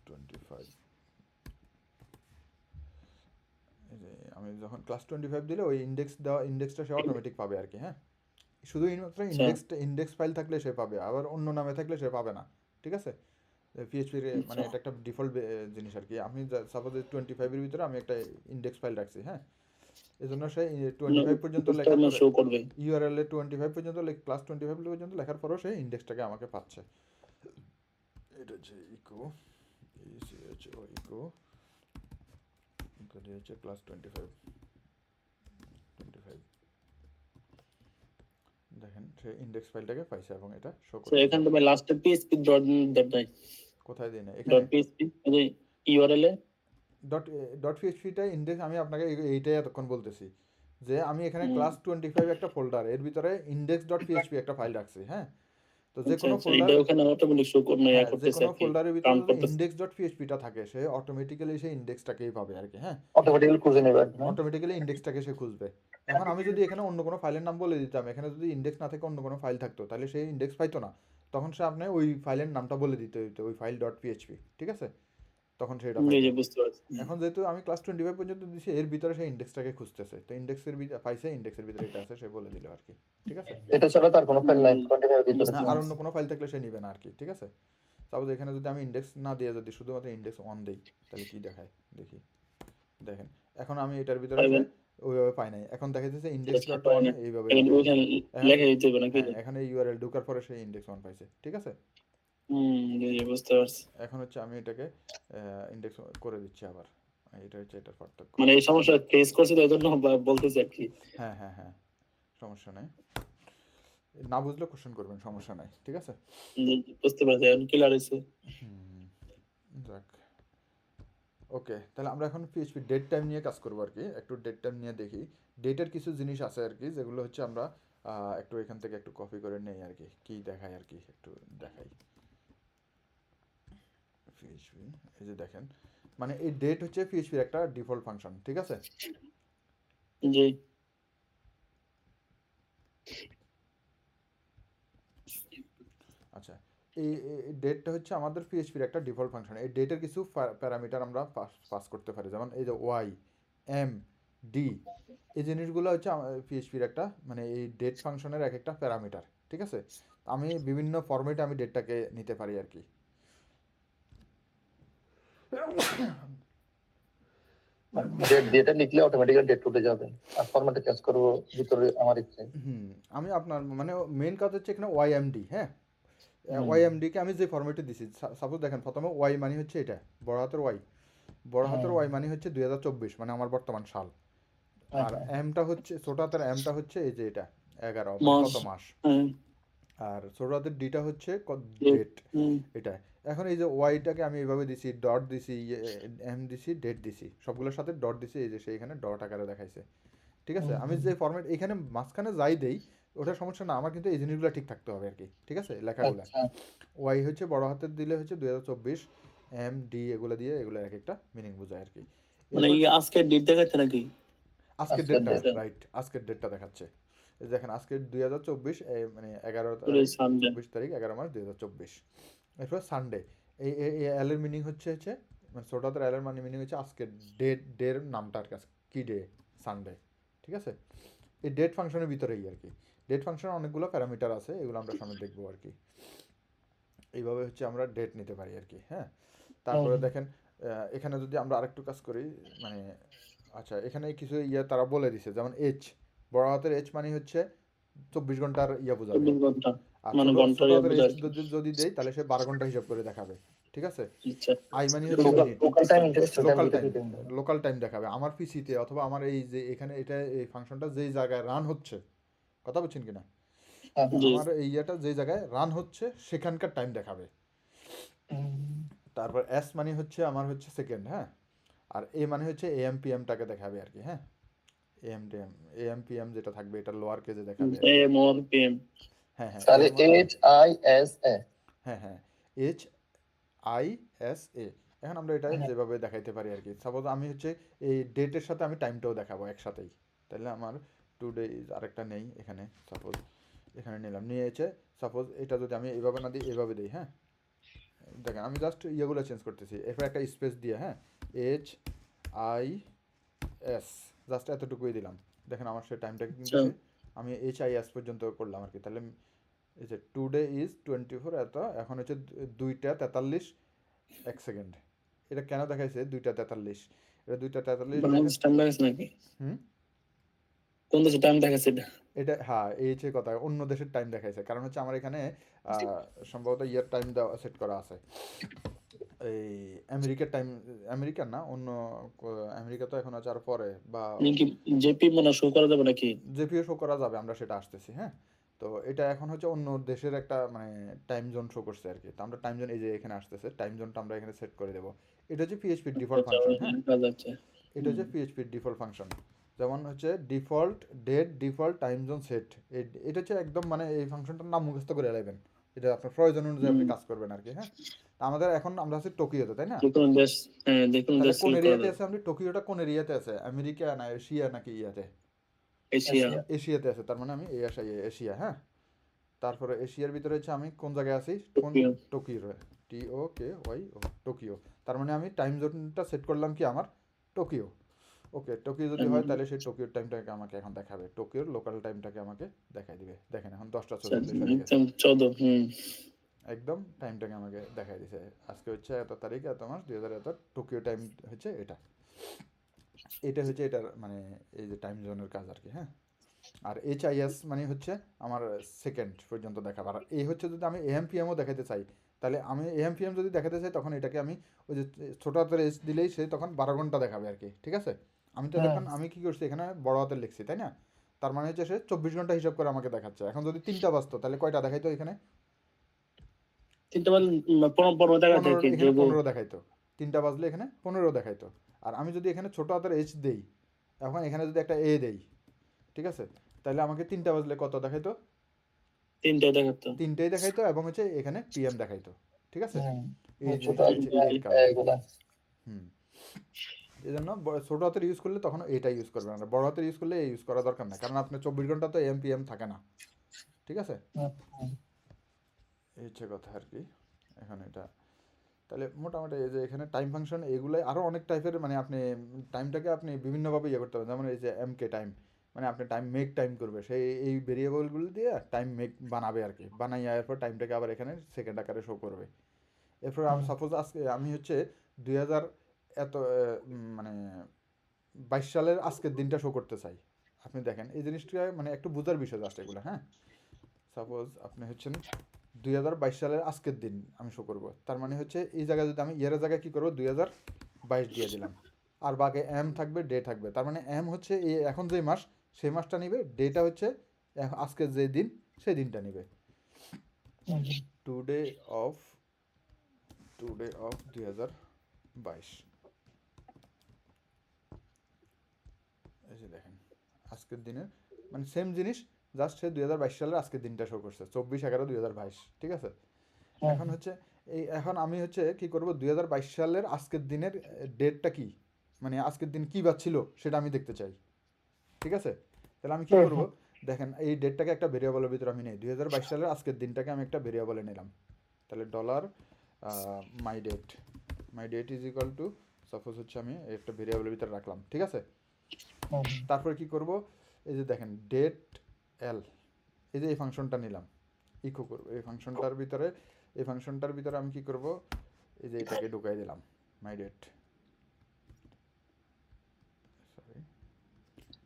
25। এই যে আমি যখন ক্লাস 25 দিলে ওই ইন্ডেক্সটা সে অটোমেটিক পাবে আর কি। হ্যাঁ, শুধু মাত্র আচ্ছা ইন্ডেক্স ফাইল থাকলে সে পাবে, আবার অন্য নামে থাকলে সে পাবে না। ঠিক আছে? পিএইচপির মানে আচ্ছা। এটা একটা ডিফল্ট জিনিস আর কি। আমি সাপোজ 25-এর ভিতরে আমি একটা ইন্ডেক্স ফাইল রাখছি। হ্যাঁ, এজন্য সে 25 পর্যন্ত লেখার পরে শো করবে। ইউআরএল এ 25 পর্যন্ত ক্লাস 25 পর্যন্ত লেখার পরেও সে ইন্ডেক্সটাকে আমাকে পাচ্ছে। এটা হচ্ছে ইকো, ইকো দিয়ে হচ্ছে ক্লাস 25। দেখেন সে ইন্ডেক্স ফাইলটাকে পাইছে এবং এটা শো তো করতেছে। এখানে তো লাস্টে পিএইচপি ডট ডট নাই, কোথায় দিই না এখানে ডট পিএইচপি এই ইউআরএল এ। ডট ডট পিএইচপিটা ইন্ডেক্স, আমি আপনাকে এইটাই এতক্ষণ বলতেছি যে আমি এখানে হুম, ক্লাস 25 একটা ফোল্ডার, এর ভিতরে ইন্ডেক্স ডট পিএইচপি একটা ফাইল রাখছি। হ্যাঁ, তো যে আচ্ছা কোনো আচ্ছা, ফোল্ডার, এটা ওখানে অটোমেটিক শো করবে না, হ্যাঁ যে করতেছে কোনো আর কি, ফোল্ডারের ভিতরে কাউন্ট যদি করতেছে। ইন্ডেক্স ডট পিএইচপিটা থাকে সে অটোমেটিক্যালি সেই ইন্ডেক্সটাকেই পাবে আর কি। হ্যাঁ, অটোমেটিক্যালি খুঁজে নেবে আর কি, না? অটোমেটিক্যালি ইন্ডেক্সটাকে সে খুঁজবে। এখন আমি যদি এখানে অন্য কোনো ফাইলের নাম বলে দিতাম, এখানে যদি ইন্ডেক্স না থেকে অন্য কোনো ফাইল থাকতো, তাহলে সেই ইন্ডেক্স পাইতো না। তখন সে আপনি ওই ফাইলের নামটা বলে দিতে হইতো, ওই ফাইল ডট পিএইচপি। ঠিক আছে? তখন সেটা জি পাইতো। জি, বুঝতে পারছি। এখন যেহেতু আমি ক্লাস 25 পর্যন্ত দিছি, এর ভিতরে সে ইন্ডেক্সটাকে খুঁজতেছে, তো ইন্ডেক্সের পাইছে, ইন্ডেক্সের ভিতরে এটা আছে, সে বলে দিল আর কি। ঠিক আছে? এটা ছাড়া তার কোনো ফাইল নাই হুম, 25 এর ভিতরে। বুঝতে হ্যাঁ, আর অন্য পারছি। কোনো ফাইল থাকলে সে নিবে না আর কি। ঠিক আছে? সাপোজ এখানে যদি আমি ইন্ডেক্স না দিয়ে যদি শুধুমাত্র ইন্ডেক্স 1 দেই, তাহলে কি দেখায় দেখি। দেখেন এখন আমি এটার ভিতরে সে পাইবেন। ওইভাবে পাই নাই, এখন দেখা যাচ্ছে ইন্ডেক্স আচ্ছা, ডট পাই ওয়ান না। এইভাবে এখন লেখা দিছে। ওইখানে এখন লেখা দিতে হবে নাকি? হ্যাঁ, এখানে ইউআরএল ঢোকার পরে সে ইন্ডেক্স 1 পাইছে। ঠিক আছে? জি জি, বুঝতে পারছি। এখন হচ্ছে আমি এটাকে ইন্ডেক্স করে দিচ্ছি আবার। এটা হচ্ছে এটার পার্থক্য। মানে এই সমস্যা ফেস করছি তো এই জন্য বলতেছি আর কি। হ্যাঁ হ্যাঁ হ্যাঁ, সমস্যা নাই, না বুঝলে কোশ্চেন করবেন, সমস্যা নাই। ঠিক আছে? জি, বুঝতে পারছি, এখন ক্লিয়ার হয়েছে। যাক, ওকে, তাহলে আমরা এখন পিএইচপি ডেট টাইম নিয়ে কাজ করবো আর কি। একটু ডেট টাইম নিয়ে দেখি। ডেটের কিছু জিনিস আছে আর কি, যেগুলো হচ্ছে আমরা একটু এখান থেকে একটু কপি করে নেই আর কি, কি দেখায় আর কি, একটু দেখাই। পিএইচপি, এই যে দেখেন, মানে এই ডেট হচ্ছে পিএইচপির একটা ডিফল্ট ফাংশন। ঠিক আছে? জি আচ্ছা, এই ডেটটা হচ্ছে আমাদের পিএইচপির একটা ডিফল্ট ফাংশন। এই ডেটের কিছু প্যারামিটার আমরা পাস করতে পারি, যেমন এই যে ওয়াই, এম, ডি, এই জিনিসগুলো হচ্ছে পিএইচপির একটা মানে এই ডেট ফাংশনের এক একটা প্যারামিটার, ঠিক আছে? আমি বিভিন্ন ফরম্যাটে আমি ডেটটাকে নিতে পারি আর কি। ডেটা লিখলে অটোমেটিক্যালি ডেট উঠে যাবে, আর ফরম্যাটে চেঞ্জ করবো ভিতরে আমার ইচ্ছে। আমি আপনার মানে মেন কাজ হচ্ছে এখানে ওয়াইএমডি, হ্যাঁ, হুম। ওয়াইএমডিকে আমি যে ফরম্যাটে দিছি, সাপোজ দেখেন প্রথমে ওয়াই মানে হচ্ছে এটা বড় হাতের ওয়াই, বড় হাতের ওয়াই মানে হচ্ছে 2024 মানে আমার বর্তমান সাল। আর এমটা হচ্ছে ছোট হাতের এমটা হচ্ছে এই যে এটা 11 মানে মাস। কত মাস। হ্যাঁ, আর ছোট হাতের ডিটা হচ্ছে date, ডেট, হুম, এটা। এখন এই যে ওয়াইটাকে আমি এইভাবে দিছি, ডট দিছি, এম দিছি, ডেট দিছি, সবগুলোর সাথে ডট দিছি, এই যে সে এখানে ডট আকারে দেখাইছে, ঠিক আছে? আমি যে ফরম্যাট এখানে মাঝখানে যাই দেই ওটা সমস্যা না আমার, কিন্তু এই জিনিসগুলো ঠিক থাকতে হবে আর কি, ঠিক আছে? লেখাগুলো আচ্ছা ওয়াই হচ্ছে বড় হাতের দিলে হচ্ছে 2024, এম ডি এগুলো দিয়ে এগুলো এক একটা মিনিং বোঝায় আর কি। মানে এরপর কি আজকে ডেট দেখাচ্ছে নাকি? আজকের আজকের ডেটটা, date। রাইট, আজকের ডেটটা দেখাচ্ছে। এই দেখেন আজকের 2024 মানে 11 পুরো তারিখ, সানডে। 24 তারিখ 11 মাস 2024। এরপর সানডে, এই এল এর মিনিং হচ্ছে মানে ছোট হাতের এল এর মানে মিনিং হচ্ছে আজকের ডের নামটার কাছে কি ডে, সানডে, ঠিক আছে? এই ডেট ফাংশনের ভিতরেই আর কি। ডেট ফাংশনের অনেকগুলো প্যারামিটার আছে, এগুলো আমরা সামনে দেখবো আর কি। এইভাবে হচ্ছে আমরা ডেট নিতে পারি আর কি, হ্যাঁ। তারপরে দেখেন এখানে যদি আমরা আরেকটু কাজ করি, মানে আচ্ছা এখানে কিছু তারা বলে দিছে, যেমন এইচ, বড় হাতের এইচ মানে হচ্ছে 24 ঘন্টার বোঝাবে। 24 ঘন্টা আর মানে ছোট ঘন্টার ছোট হাতের এইচ বোঝায়। যদি দেই তাহলে সে 12 ঘন্টা হিসাব করে দেখাবে, ঠিক আছে? আচ্ছা, আই মানে হচ্ছে minute, local time international time local দুটো টাইম, দিতে হবে। লোকাল টাইম দেখাবে আমার পিসিতে, অথবা আমার এই যে এখানে এটা এই ফাংশনটা যেই জায়গায় রান হচ্ছে, কথা বলছেন কিনা? হ্যাঁ হ্যাঁ। জি, আমার এই যেই জায়গায় রান হচ্ছে সেখানকার টাইম দেখাবে। তারপর এস মানে হচ্ছে আমার হচ্ছে সেকেন্ড, হ্যাঁ। আর এ মানে হচ্ছে এএম পিএমটাকে দেখাবে আর কি, হ্যাঁ। এএম পিএম যেটা থাকবে এটা লোয়ার কেজে দেখাবে আর কি। এম ওর পিএম। হ্যাঁ হ্যাঁ তাহলে এম মানে, এইচ আই এস এ। হ্যাঁ হ্যাঁ, এইচ আই এস এ। এখন আমরা এটা যেভাবে দেখাইতে পারি আর কি, সাপোজ আমি হচ্ছে এই ডেটের সাথে আমি টাইমটাও দেখাবো একসাথেই, তাহলে আমার টুডে ইজ আরেকটা নেই এখানে, সাপোজ এখানে নিলাম, নিয়ে এসে সাপোজ এটা যদি আমি এইভাবে না দিই এইভাবে দিই, হ্যাঁ, দেখেন আমি জাস্ট ইয়েগুলো চেঞ্জ করতেছি, এরপর একটা স্পেস দিয়ে, হ্যাঁ, এইচ আই এস, জাস্ট এতটুকুই দিলাম, দেখেন আমার সে টাইমটা কিন্তু আচ্ছা, আমি এইচ আই এস পর্যন্ত করলাম আর কি। তাহলে এই যে টুডে ইজ 24 এত, এখন হচ্ছে 2:43 এটা কেন দেখাইছে 2:43? এটা 2:43 বাংলাদেশ টাইম দেখাচ্ছে নাকি? হুম, কোন দেশে টাইম দেখাচ্ছে এটা? এটা হ্যাঁ এই হচ্ছে কথা, অন্য দেশের টাইম দেখাইছে, কারণ হচ্ছে আমার এখানে সম্ভবত ইয়ার টাইম দেওয়া সেট করা আছে, এই আমেরিকার টাইম, আমেরিকার না অন্য আমেরিকা তো এখন আছে আর পরে, বা নাকি জেপি মনে শো করা যাবে নাকি? জেপিও শো করা যাবে, আমরা সেটা আসতেছি, হ্যাঁ। তো এটা এখন হচ্ছে অন্য দেশের একটা মানে টাইম জোন শো করছে আর কি, তো আমরা টাইম জোন এই যে এখানে আসতেছে, টাইম জোনটা আমরা এখানে সেট করে দেবো। এটা হচ্ছে পিএইচপির ডিফল্ট আচ্ছা, ফাংশন, হ্যাঁ, কাজ আছে। এটা হচ্ছে পিএইচপির ডিফল্ট ফাংশন। যেমন হচ্ছে default date, default time zone set, এটা হচ্ছে একদম মানে এই ফাংশনটার নাম মুখস্থ করে নেবেন, এটা আপনার প্রয়োজন অনুযায়ী আপনি কাজ করবেন আর কি, হ্যাঁ। তা আমাদের এখন আমরা আছি টোকিওতে, তাই না? যে কোনো দেশ, হ্যাঁ, যে কোনো তাহলে দেশ কোন সিলেক্ট করা এরিয়াতে যাবে। আছে আপনি, টোকিওটা কোন এরিয়াতে আছে, আমেরিকা না এশিয়া নাকি ইয়াতে? এশিয়া। এশিয়াতে আছে, তার মানে আমি এশিয়া, হ্যাঁ। তারপরে এশিয়ার ভিতরে হচ্ছে আমি কোন জায়গায় আছি, কোন টোকিও। Tokyo, TOKYO, Tokyo. তার মানে আমি টাইম জোনটা সেট করলাম কি আমার টোকিও, ওকে। টোকিও যদি হয় তাহলে সেই টোকিওর টাইমটাকে আমাকে এখন দেখাবে, টোকিওর লোকাল টাইমটাকে আমাকে দেখাই দিবে। দেখেন এখন 10:44 হয়ে গেছে, একদম 14, একদম টাইমটাকে আমাকে দেখাই দিছে, আজকে হচ্ছে এত তারিখ এত মাস 2000 এত, টোকিও টাইম হচ্ছে এটা। এটা হচ্ছে এটার মানে এই যে টাইম জোনের কাজ আর কি, হ্যাঁ। আর HIS মানে হচ্ছে আমার সেকেন্ড পর্যন্ত দেখাবো। আর এই হচ্ছে যদি আমি AMPMও দেখাতে চাই, তাহলে আমি AMPM যদি দেখাতে চাই তখন এটাকে আমি ওই যে ছোটো হাতের এস দিলেই সে তখন 12 ঘন্টা দেখাবে আর কি, ঠিক আছে? আমি তো দেখুন আমি কি করছি এখানে বড় হাতের লিখছি, তাই না? তার মানে হচ্ছে সে 24 ঘন্টা হিসাব করে আমাকে দেখাচ্ছে। এখন যদি 3টা বাজতো তাহলে কয়টা দেখাইতো এখানে? 3টা বাজে 15 দেখাচ্ছে 15, কি এখানে যোগ। 15 দেখাইতো। 3টা বাজলে এখানে 15 দেখাইতো। আর আমি যদি এখানে ছোটো হাতের H দেই, এখন এখানে যদি একটা A দেই, ঠিক আছে, তাহলে আমাকে 3টা বাজলে কত দেখাইতো? 3টায় দেখাতো। 3টেই দেখাইতো, এবং হচ্ছে এখানে PM দেখাইতো, ঠিক আছে? এই ছোট হচ্ছে এর কাজ। এগুলা হুম, এই জন্য ছোটো হাতের ইউজ করলে তখন এটা ইউজ করবেন, আর বড় হাতের ইউজ করলে এই ইউজ করা দরকার না, কারণ আপনার 24 ঘন্টা তো AM PM থাকে না, ঠিক আছে? এই হচ্ছে কথা আর কি। এখন এটা তাহলে মোটামুটি এই যে এখানে টাইম ফাংশন এগুলাই আরও অনেক টাইপের, মানে আপনি টাইমটাকে আপনি বিভিন্নভাবে ইয়ে করতে পারেন। যেমন এই যে এমকে টাইম, মানে আপনি টাইম মেক টাইম করবে, সেই এই ভেরিয়েবলগুলো দিয়ে টাইম মেক বানাবে আর কি, বানাইয়া এরপর টাইমটাকে আবার এখানে সেকেন্ড আকারে শো করবে। এরপর আমি সাপোজ আজকে আমি হচ্ছে 2000 এত মানে 22 সালের আজকের দিনটা শো করতে চাই। আপনি দেখেন এই জিনিসটা মানে একটু বোঝার বিষয় জাস্ট এগুলো, হ্যাঁ। সাপোজ আপনি হচ্ছেন 2022 সালের আজকের দিন আমি শো করবো, তার মানে হচ্ছে এই জায়গায় যদি আমি ইয়ারের জায়গায় কী করবো 2022 দিয়ে দিলাম, আর বাকি এম থাকবে, ডে থাকবে। তার মানে এম হচ্ছে এই এখন যে মাস সেই মাসটা নিবে, ডেটা হচ্ছে আজকের যে দিন সেই দিনটা নিবে। টুডে অফ 2022, এই যে দেখেন আজকের দিনের মানে সেম জিনিস, জাস্ট সে 2022 সালের আজকের দিনটা শো করছে 24/11/2022, ঠিক আছে। এখন হচ্ছে এখন আমি হচ্ছে কি করব 2022 সালের আজকের দিনের ডেটটা কি, মানে আজকের দিন কী ছিল সেটা আমি দেখতে চাই, ঠিক আছে। তাহলে আমি কি করব, দেখেন এই ডেটটাকে একটা ভেরিয়েবলের ভিতরে আমি নেই, 2022 সালের আজকের দিনটাকে আমি একটা ভেরিয়েবলে নিলাম। তাহলে dollar my date is equal to suppose হচ্ছে আমি একটা ভেরিয়েবলের ভিতরে রাখলাম, ঠিক আছে। তারপরে কি করব, এই যে দেখেন ডেট এল, এই যে এই ফাংশনটা নিলাম, ইকো করব এই ফাংশনটার ভিতরে আমি কি করব, এই যে এটাকে ঢুকাই দিলাম মাই ডেট, সরি,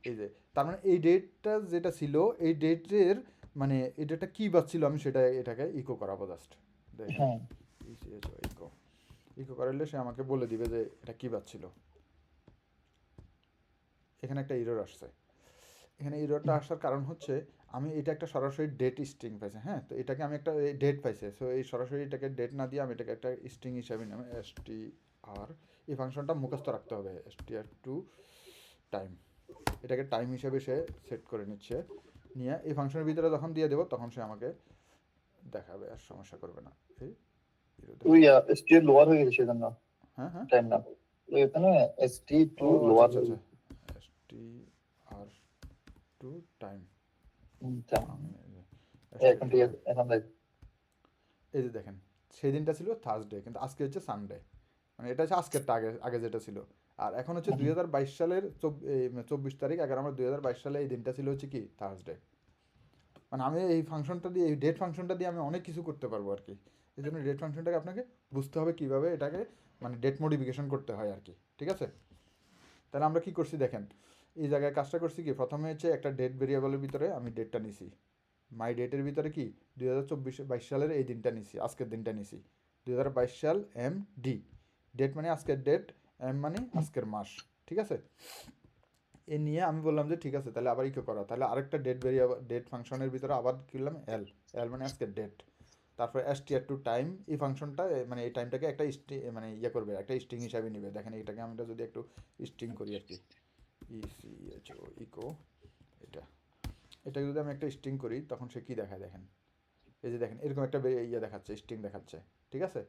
এই যে তার মানে এই ডেটটা যেটা ছিল এই ডেটের মানে এই ডেটটা কী বাজছিল আমি সেটা এটাকে ইকো করাবো জাস্ট, দেখেন ইকো ইকো করালে সে আমাকে বলে দিবে যে এটা কী বাজছিল। এখানে একটা এরর আসছে, এখানে এররটা আসার কারণ হচ্ছে আমি এটা একটা সরাসরি ডেট স্ট্রিং পাইছে, হ্যাঁ। তো এটাকে আমি একটা ডেট পাইছে, সো এই সরাসরি এটাকে ডেট না দিয়ে আমি এটাকে একটা স্ট্রিং হিসাবে নামে str, এই ফাংশনটা মুখস্থ রাখতে হবে, str টু টাইম, এটাকে টাইম হিসাবে সে সেট করে নিচ্ছে, নিয়ে এই ফাংশনের ভিতরে যখন দিয়ে দেবো তখন সে আমাকে দেখাবে, আর সমস্যা করবে না। এই তুই স্টিল লোয়ার হয়ে গেছে সেজন্য হ্যাঁ হ্যাঁ টাইম না, তো এখানে এসটি টু ও আচ্ছা লোয়ার আচ্ছা আচ্ছা str টু টাইম, আমি এখন ঠিক আছে, এখন দেখ এই যে দেখেন সেই দিনটা ছিল থার্সডে কিন্তু আজকে হচ্ছে সানডে, মানে এটা হচ্ছে আজকেরটা আগে আগে যেটা ছিল। আর এখন হচ্ছে 2022 সালের 24 তারিখ, আগে আমার 2022 সালে এই দিনটা ছিল হচ্ছে কি থার্সডে। মানে আমি এই ফাংশনটা দিয়ে এই ডেট ফাংশনটা দিয়ে আমি অনেক কিছু করতে পারবো আর কি। এই জন্য ডেট ফাংশনটাকে আপনাকে বুঝতে হবে কীভাবে এটাকে মানে ডেট মডিফিকেশন করতে হয় আর কি, ঠিক আছে। তাহলে আমরা কি করছি দেখেন, এই জায়গায় কাজটা করছি কি, প্রথমে হচ্ছে একটা ডেট ভেরিয়েবলের ভিতরে আমি ডেটটা নিছি, মাই ডেটের ভিতরে কি 2022 সালের এই দিনটা নিছি, আজকের দিনটা নিছি 2022 সাল এম ডি, ডেট মানে আজকের ডেট, এম মানে আজকের মাস, ঠিক আছে। এ নিয়ে আমি বললাম যে ঠিক আছে তাহলে আবার ইকো করা, তাহলে আরেকটা ডেট ভেরিয়েবল ডেট ফাংশনের ভিতরে আবার করলাম এল, এল মানে আজকের ডেট, তারপরে str টু টাইম, এই ফাংশনটা মানে এই টাইমটাকে একটা মানে ইয়ে করবে একটা স্ট্রিং হিসাবে নিবে। দেখেন এটাকে আমরা যদি একটু স্ট্রিং করি আর কি, ইসিএচও ইকো, এটা এটাকে যদি আমি একটা স্ট্রিং করি তখন সে কী দেখায় দেখেন, এই যে দেখেন এরকম একটা ইয়ে দেখাচ্ছে, স্ট্রিং দেখাচ্ছে, ঠিক আছে।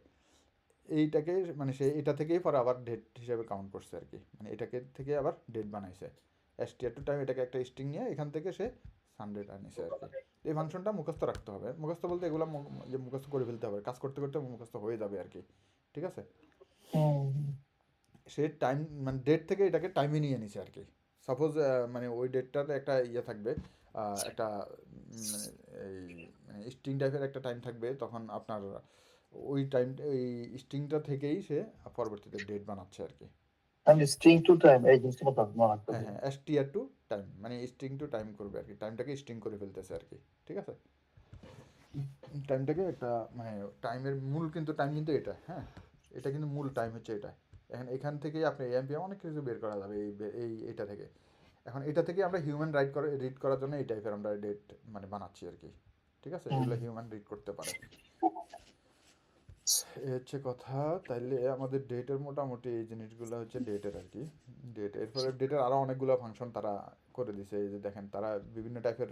এইটাকে মানে সে এটা থেকেই পরে আবার ডেট হিসাবে কাউন্ট করছে আর কি, মানে এটাকে থেকে আবার ডেট বানাইছে, str টু টাইম এটাকে একটা স্ট্রিং নিয়ে এখান থেকে সে সানডেটা নিছে আর কি। এই ফাংশনটা মুখস্থ রাখতে হবে, মুখস্থ বলতে এগুলো যে মুখস্থ করে ফেলতে হবে, কাজ করতে করতে মুখস্থ হয়ে যাবে আর কি, ঠিক আছে। সে টাইম মানে ডেট থেকে এটাকে টাইমে নিয়ে নিছে আর কি। সাপোজ মানে ওই ডেটটার একটা ইয়ে থাকবে, একটা মানে এই মানে স্ট্রিং টাইপের একটা টাইম থাকবে, তখন আপনার ওই টাইমটা ওই স্ট্রিংটা থেকেই সে পরবর্তীতে ডেট বানাচ্ছে আর কি। আমি স্ট্রিং টু টাইম এই জিনিসটা মনে রাখতে হ্যাঁ হবে। হ্যাঁ str টু টাইম মানে স্ট্রিং টু টাইম করবে আর কি, টাইমটাকে স্ট্রিং করে ফেলতেছে আর কি, ঠিক আছে। টাইমটাকে একটা মানে টাইমের মূল কিন্তু টাইম কিন্তু এটা, হ্যাঁ এটা কিন্তু মূল টাইম হচ্ছে এটা। এখন এখান থেকেই আপনি এমপিএম অনেক কিছু বের করা যাবে এইটা থেকে। এখন এটা থেকে আমরা হিউম্যান রিড করার জন্য এই টাইপের আমরা ডেট মানে বানাচ্ছি আর কি, ঠিক আছে। এগুলো হিউম্যান রিড করতে পারে, এই হচ্ছে কথা। তাইলে আমাদের ডেটের মোটামুটি এই জিনিসগুলো হচ্ছে ডেটের আর কি, ডেট। এরপরে ডেটের আরও অনেকগুলো ফাংশন তারা করে দিছে, এই যে দেখেন তারা বিভিন্ন টাইপের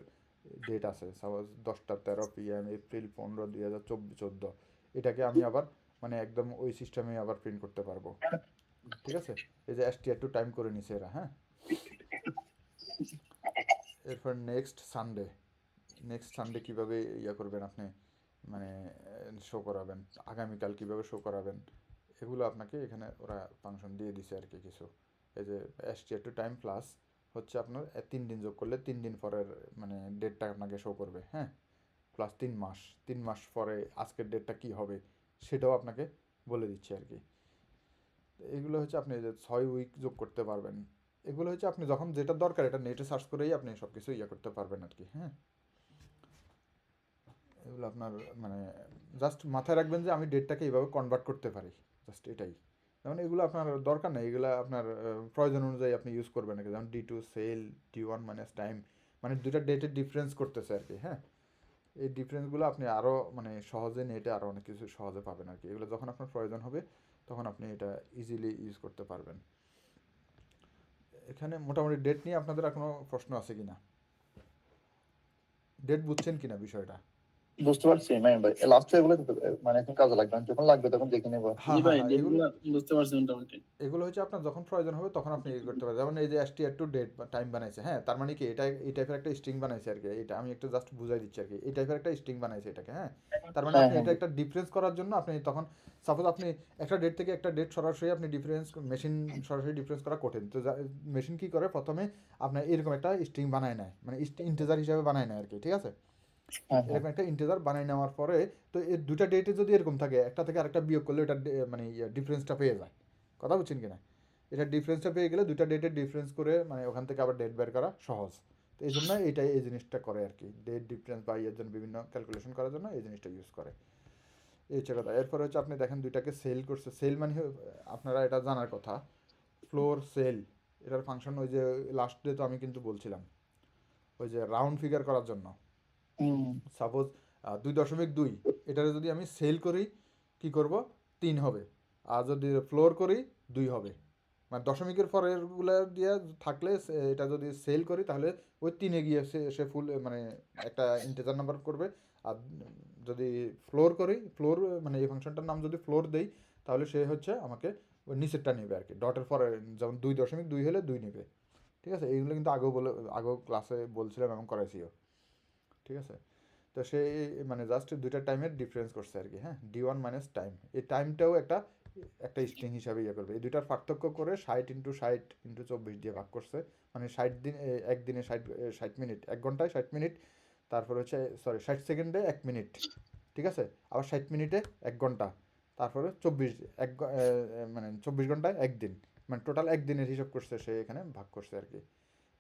ডেট আছে, সাপোজ 10:13 PM এপ্রিল 15/2014, এটাকে আমি আবার মানে একদম ওই সিস্টেমে আবার প্রিন্ট করতে পারবো, ঠিক আছে। এই যে str টু টাইম করে নিছে এরা, হ্যাঁ। এরপর নেক্সট সানডে কীভাবে ইয়া করবেন আপনি মানে শো করাবেন, আগামীকাল কীভাবে শো করাবেন, এগুলো আপনাকে এখানে ওরা ফাংশন দিয়ে দিছে আর কি কিছু। এই যে STR টু টাইম প্লাস হচ্ছে আপনার 3 দিন যোগ করলে 3 দিন পরের মানে ডেটটা আপনাকে শো করবে, হ্যাঁ, প্লাস 3 মাস, 3 মাস পরে আজকের ডেটটা কী হবে সেটাও আপনাকে বলে দিচ্ছে আর কি। এগুলো হচ্ছে আপনি যে 6 উইক যোগ করতে পারবেন, এগুলো হচ্ছে আপনি যখন যেটা দরকার এটা নেটে সার্চ করেই আপনি সব কিছু ইয়ে করতে পারবেন আর কি, হ্যাঁ। এগুলো আপনার মানে জাস্ট মাথায় রাখবেন যে আমি ডেটটাকে এইভাবে কনভার্ট করতে পারি, জাস্ট এটাই। যেমন এগুলো আপনার দরকার নেই, এগুলো আপনার প্রয়োজন অনুযায়ী আপনি ইউজ করবেন আর কি। যেমন D2 sell, D1 minus time, মানে দুইটা ডেটের ডিফারেন্স করতেছে আর কি, হ্যাঁ। এই ডিফারেন্সগুলো আপনি আরও মানে সহজে নেটে আরও অনেক কিছু সহজে পাবেন আর কি। এগুলো যখন আপনার প্রয়োজন হবে তখন আপনি এটা ইজিলি ইউজ করতে পারবেন। এখানে মোটামুটি ডেট নিয়ে আপনাদের আর কোনো প্রশ্ন আছে কি না? ডেট বুঝছেন কি না বিষয়টা? বুঝতে পারছি মাইন ভাই, লাস্টে এগুলো মানে এখন কাজে লাগবে, যখন লাগবে তখন দেখে নেবো। হ্যাঁ জি হ্যাঁ ভাই, হ্যাঁ, এগুলো ডেটগুলো বুঝতে পারছি মোটামুটি। এগুলো হচ্ছে আপনার যখন প্রয়োজন হবে তখন আপনি ইয়ে করতে পারেন। যেমন এই যে STR টু ডেট বা টাইম বানাইছে, হ্যাঁ, তার মানে কি এটা এই টাইপের একটা স্ট্রিং বানাইছে আর কি। এটা আমি একটু জাস্ট বুঝাই দিচ্ছি আর কি, এই টাইপের একটা স্ট্রিং বানাইছে এটাকে, হ্যাঁ। তার মানে হ্যাঁ আপনি হ্যাঁ এটা একটা ডিফারেন্স করার জন্য আপনি তখন সাপোজ আপনি একটা ডেট থেকে একটা ডেট সরাসরি আপনি ডিফারেন্স মেশিন সরাসরি ডিফারেন্স করা কঠিন, তো মেশিন কি করে প্রথমে আপনার এরকম একটা স্ট্রিং বানায় নেয়, মানে ইন্টিজার হিসাবে বানায় নেয় আর কি, ঠিক আছে। হ্যাঁ হ্যাঁ এরকম একটা ইন্টিজার বানিয়ে নেওয়ার পরে তো এই দুটা ডেটে যদি এরকম থাকে একটা থেকে আরেকটা বিয়োগ করলে এটা মানে ডিফারেন্সটা পেয়ে যায়। কথা বুঝছেন কিনা? এটা ডিফারেন্সটা পেয়ে গেলে দুটা ডেটের ডিফারেন্স করে মানে ওখান থেকে আবার ডেট বের করা সহজ। তো এই জন্য এইটাই এই জিনিসটা করে আর কি, ডেট ডিফারেন্স বা ইয়ের জন্য বিভিন্ন ক্যালকুলেশন করার জন্য এই জিনিসটা ইউজ করে। এই হচ্ছে কথা। এরপর হচ্ছে আপনি দেখেন দুইটাকে সেল করছে, সেল মানে আপনারা এটা জানার কথা, ফ্লোর সেল এটার ফাংশন ওই যে লাস্ট ডে তো আমি কিন্তু বলছিলাম ওই যে রাউন্ড ফিগার করার জন্য। হুম সাপোজ 2.2 এটারে যদি আমি সেল করি কি করব, 3 হবে। আর যদি ফ্লোর করি 2 হবে। মানে দশমিকের পরেরগুলো দিয়ে থাকলে এটা যদি সেল করি তাহলে ওই 3-এ গিয়ে সে ফুল মানে একটা ইন্টিজার নাম্বার করবে। আর যদি ফ্লোর করি, ফ্লোর মানে এই ফাংশনটার নাম যদি ফ্লোর দেই তাহলে সে হচ্ছে আমাকে ওই নিচেরটা নেবে আর কি, ডটের পরে যেমন 2.2 হলে 2 নেবে, ঠিক আছে। এইগুলো কিন্তু আগেও ক্লাসে বলছিলাম এবং করাইছিও, ঠিক আছে। তো সেই মানে জাস্ট দুইটা টাইমের ডিফারেন্স করছে আর কি, হ্যাঁ। D1 মাইনাস টাইম, এই টাইমটাও একটা একটা স্ট্রিং হিসাবে ইয়ে করবে। এই দুইটার পার্থক্য করে 60 × 60 × 24 দিয়ে ভাগ করছে। মানে 60 দিন একদিনে 60 মিনিট, 1 ঘন্টায় 60 মিনিট, তারপর হচ্ছে সরি 60 সেকেন্ডে 1 মিনিট, ঠিক আছে। আবার 60 মিনিটে 1 ঘন্টা, তারপরে 24 মানে 24 ঘন্টায় একদিন, মানে টোটাল একদিনের হিসাব করছে সে এখানে ভাগ করছে আর কি।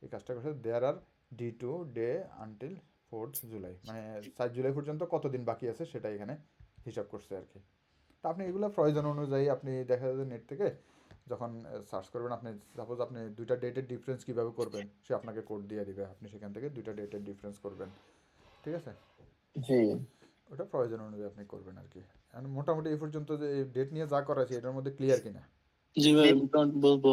এই কাজটা করছে। দেয়ার আর D2 day until 4th July, মানে 7 জুলাই পর্যন্ত কতদিন বাকি আছে সেটা এখানে হিসাব করছে আর কি। তা আপনি এগুলো প্রয়োজন অনুযায়ী আপনি দেখা যাবে নেট থেকে যখন সার্চ করবেন, আপনি সাপোজ আপনি দুইটা ডেটের ডিফারেন্স কীভাবে করবেন সে আপনাকে কোড দিয়ে দিবে, আপনি সেখান থেকে দুইটা ডেটের ডিফারেন্স করবেন, ঠিক আছে। জি ওটা প্রয়োজন অনুযায়ী আপনি করবেন আর কি। মোটামুটি এই পর্যন্ত যে ডেট নিয়ে যা করা আছে এটার মধ্যে ক্লিয়ার কিনা? জি ভাই, মোটামুটি বলবো।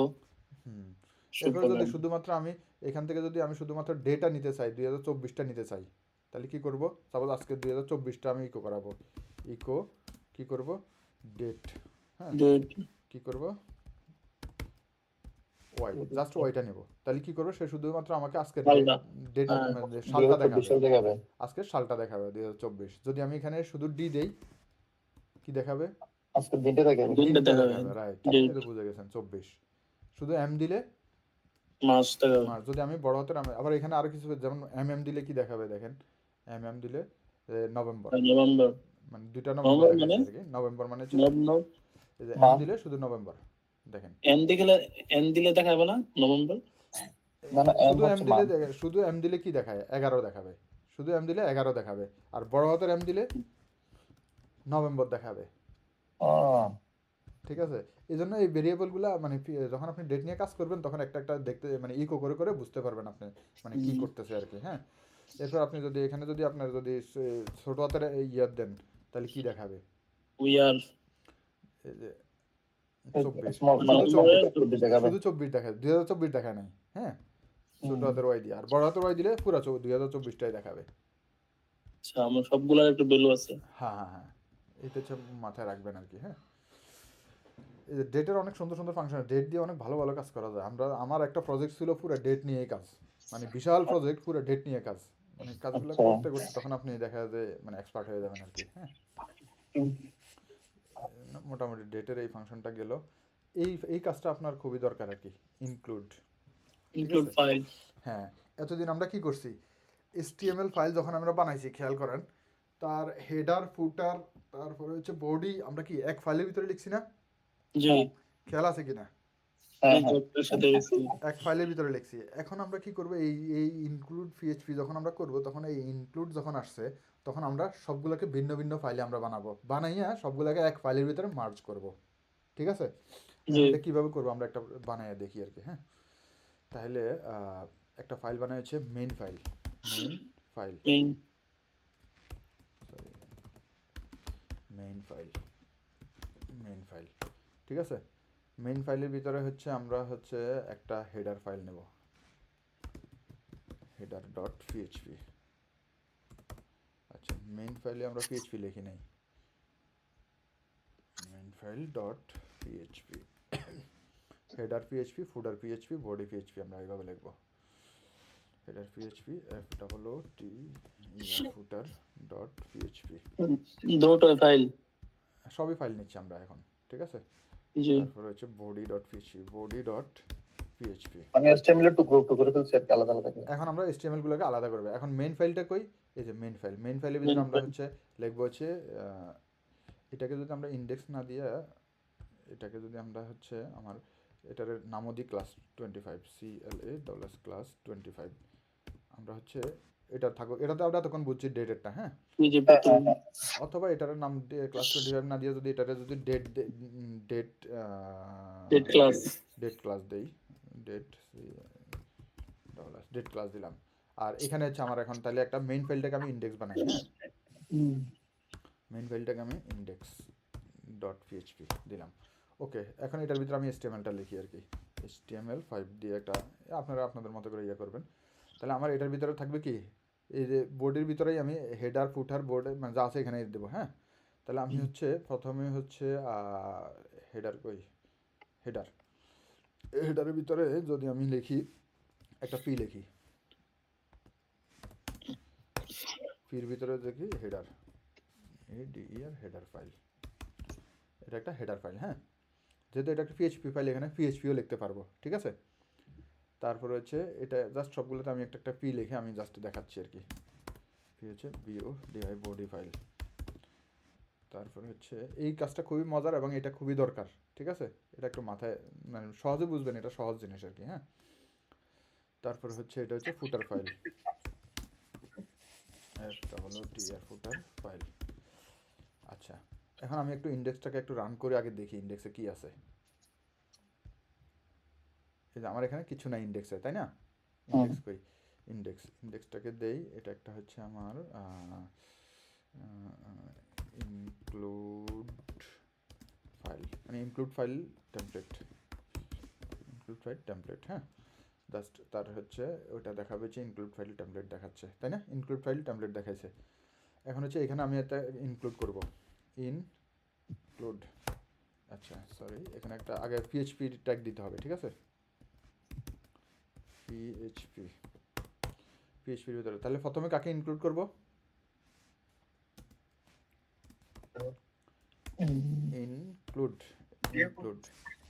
হুম। সব এরপরে যদি বলেন। শুধুমাত্র আমি এখান থেকে যদি আমি শুধুমাত্র ডেটা নিতে চাই, 2024টা নিতে চাই, তাহলে কি করব? সাপোজ আজকে 2024টা আমি ইকো করাবো, ইকো কি করব, ডেট, হ্যাঁ, ডেট কি করব, ওয়াই, জাস্ট ওয়াইটা নেব। তাহলে কি করবে, সে শুধুমাত্র আমাকে আজকের পাল্টা। ডেট হ্যাঁ, মানে সালটা দেখাবে, 2024 দেখাবে। আজকের সালটা দেখাবে 2024। যদি আমি এখানে শুধু ডি দেই কি দেখাবে, আজকের দিনটা দেখাবে। দিনটা দিনটা দেখাবে। দেখাবে, রাইট, ডেট এটা বুঝে গেছেন 24। শুধু এম দিলে মাস দেখাবে। মাস, যদি আমি বড় হাতের আবার এখানে আরো কিছু যেমন দিলে কি দেখাবে দেখেন, দিলে নভেম্বর, নভেম্বর। মানে দুইটা নভেম্বর নভেম্বর দেখাচ্ছে মানে আর কি। নভেম্বর মানে হচ্ছে নভেম্বর। এই যে মা দিলে শুধু নভেম্বর দেখেন। এন দিলে দেখাবে না নভেম্বর। না না এম শুধু এম হচ্ছে দিলে মান্থ। শুধু এম দিলে কি দেখায়, 11 দেখাবে। শুধু এম দিলে 11 দেখাবে। আর বড় হাতের এম দিলে নভেম্বর দেখাবে, ঠিক আছে। এই জন্য এই ভেরিয়েবলগুলো মানে যখন আপনি ডেট নিয়ে কাজ করবেন তখন একটা একটা দেখতে মানে ইকো করে করে বুঝতে পারবেন আপনি মানে কি করতেছে আর কি, হ্যাঁ। এরপর আপনি যদি এখানে যদি আপনার যদি ছোট হাতের ইয়ার দেন তাহলে কি দেখাবে, উই আর এই যে 24, স্মল মানে শুধু স্মল 24, দেখাবে। শুধু 24 দেখায়, 2024 দেখায় নাই, হ্যাঁ। ছোট হাতের ওয়াই দিয়ে আর বড় হাতের ওয়াই দিলে পুরো 2024টাই দেখাবে। আচ্ছা, আমার সবগুলার একটা ভ্যালু আছে। হ্যাঁ হ্যাঁ হ্যাঁ, এটা হচ্ছে মাথায় রাখবেন আর কি, হ্যাঁ। এই যে ডেটের অনেক সুন্দর সুন্দর ফাংশন, ডেট দিয়ে অনেক ভালো ভালো কাজ করা যায়। আমার একটা প্রজেক্ট ছিল পুরো ডেট নিয়েই কাজ, মানে বিশাল প্রজেক্ট পুরো ডেট নিয়ে কাজ। মানে কাজগুলো আচ্ছা। করতে করতে তখন আপনি দেখা যায় যে মানে এক্সপার্ট হয়ে যাবেন আর কি। হ্যাঁ, মোটামুটি ডেটের এই ফাংশনটা গেল। এই কাজটা আপনার খুবই দরকার আর কি, ইনক্লুড। ঠিক ইনক্লুড আছে। ফাইল। হ্যাঁ, এতদিন আমরা কি করছি, HTML ফাইল যখন আমরা বানাইছি খেয়াল করেন, তার হেডার ফুটার তারপরে হচ্ছে বডি আমরা কি এক ফাইলের ভিতরে লিখছি না? জি খেয়াল আছে কিনা? হ্যাঁ, জি হ্যাঁ। আপনার সাথে গেছি। এক ফাইলের ভিতরে লিখছি। এখন আমরা কি করব, এই ইনক্লুড PHP যখন আমরা করব, তখন এই ইনক্লুড যখন আসছে, তখন আমরা সবগুলোকে ভিন্ন ভিন্ন ফাইলে আমরা বানাবো, বানাইয়া সবগুলোকে এক ফাইলের ভিতরে মার্জ করব। ঠিক আছে। জি এটা কিভাবে করবো আমরা একটা বানাইয়া দেখি আর কি। হ্যাঁ, তাহলে একটা ফাইল বানাই হচ্ছে main file. Main file, main sorry, main file, main file. ঠিক আছে। মেইন ফাইলের ভিতরে হচ্ছে আমরা হচ্ছে একটা হেডার ফাইল নেব, হেডার ডট পিএইচপি। আচ্ছা, মেইন ফাইলে আমরা পিএইচপি লিখি নাই, main file dot PHP, header PHP, footer PHP, body PHP, আমরা এইভাবে লিখবো। Header PHP FOOT footer dot PHP, দুটো ফাইল। সবই ফাইল নিচ্ছি আমরা এখন। ঠিক আছে। জি তারপরে হচ্ছে body dot PHP, body dot PHP. আমি HTML এর টুকরো করে ফেলছি আর কি, আলাদা আলাদা করে। এখন আমরা HTML গুলোকে আলাদা করবো। এখন মেইন ফাইলটা কই, এই যে মেইন ফাইল। মেইন ফাইলের ভিতরে আমরা হচ্ছে লিখবো হচ্ছে এটাকে যদি আমরা ইন্ডেক্স না দিয়ে, এটাকে যদি আমরা হচ্ছে আমার এটার নামও দিই ক্লাস 25, CLA ক্লাস 25, আমরা হচ্ছে এটা থাকো, এটাতে আমরা তখন বুঝছি ডেটেরটা। হ্যাঁ, এই যে হ্যাঁ, হ্যাঁ, হ্যাঁ। অথবা এটার নাম ক্লাস 25 না দিয়ে যদি এটারে যদি date date class. Date class দেই, ডেট ডেট ক্লাস দিলাম। আর এখানে হচ্ছে আমার এখন তাহলে একটা মেইন ফাইলটাকে আমি ইন্ডেক্স বানাই। হ্যাঁ, মেইন ফাইলটাকে আমি ইন্ডেক্স ডট পিএইচপি দিলাম। ওকে, এখন এটার ভিতরে আমি HTMLটা লিখি আর কি, HTML5 দিয়ে একটা, আপনারা আপনাদের মতো করে ইয়ে করবেন। তাহলে আমার এটার ভিতরে থাকবে কি, এই যে বোর্ডের ভিতরেই আমি হেডার ফুটার বোর্ডে মানে যা আছে এখানে দেবো। হ্যাঁ, তাহলে আমি হচ্ছে প্রথমে হচ্ছে হেডার কই, হেডার, হেডারের ভিতরে যদি আমি লিখি একটা পি লিখি, পির ভিতরে দেখি হেডার, ADER হেডার ফাইল, এটা একটা হেডার ফাইল। হ্যাঁ, যেহেতু এটা একটা PHP ফাইল, এখানে PHPও লিখতে পারবো। ঠিক আছে। তারপরে হচ্ছে এটা জাস্ট সবগুলোতে আমি একটা একটা পি লিখে আমি জাস্ট দেখাচ্ছি আর কি। পি হচ্ছে BODI বডি ফাইল। তারপরে হচ্ছে এই কাজটা খুবই মজার এবং এটা খুবই দরকার। ঠিক আছে, এটা একটু মাথায় মানে সহজে বুঝবেন, এটা সহজ জিনিস আর কি। হ্যাঁ, তারপরে হচ্ছে এটা হচ্ছে ফুটার ফাইল, FOOTR ফুটার ফাইল। আচ্ছা, এখন আমি একটু ইন্ডেক্সটাকে একটু রান করে আগে দেখি ইন্ডেক্সে কি আছে। এই যে আমার এখানে কিছু নাই ইন্ডেক্সে, তাই না? ইন্ডেক্স কই, ইন্ডেক্সটাকে দেই, এটা একটা হচ্ছে আমার ইনক্লুড ফাইল, মানে include file template, include file template. হ্যাঁ, জাস্ট তার হচ্ছে ওটা দেখাবে যে ইনক্লুড ফাইল টেমপ্লেট দেখাচ্ছে, তাই না? ইনক্লুড ফাইল টেমপ্লেট দেখাইছে। এখন হচ্ছে এখানে আমি একটা ইনক্লুড করব, ইনক্লুড। আচ্ছা সরি, এখানে একটা আগে PHP ট্যাগ দিতে হবে। ঠিক আছে, PHPর ভিতরে তাহলে প্রথমে কাকে ইনক্লুড করব, ইনক্লুড,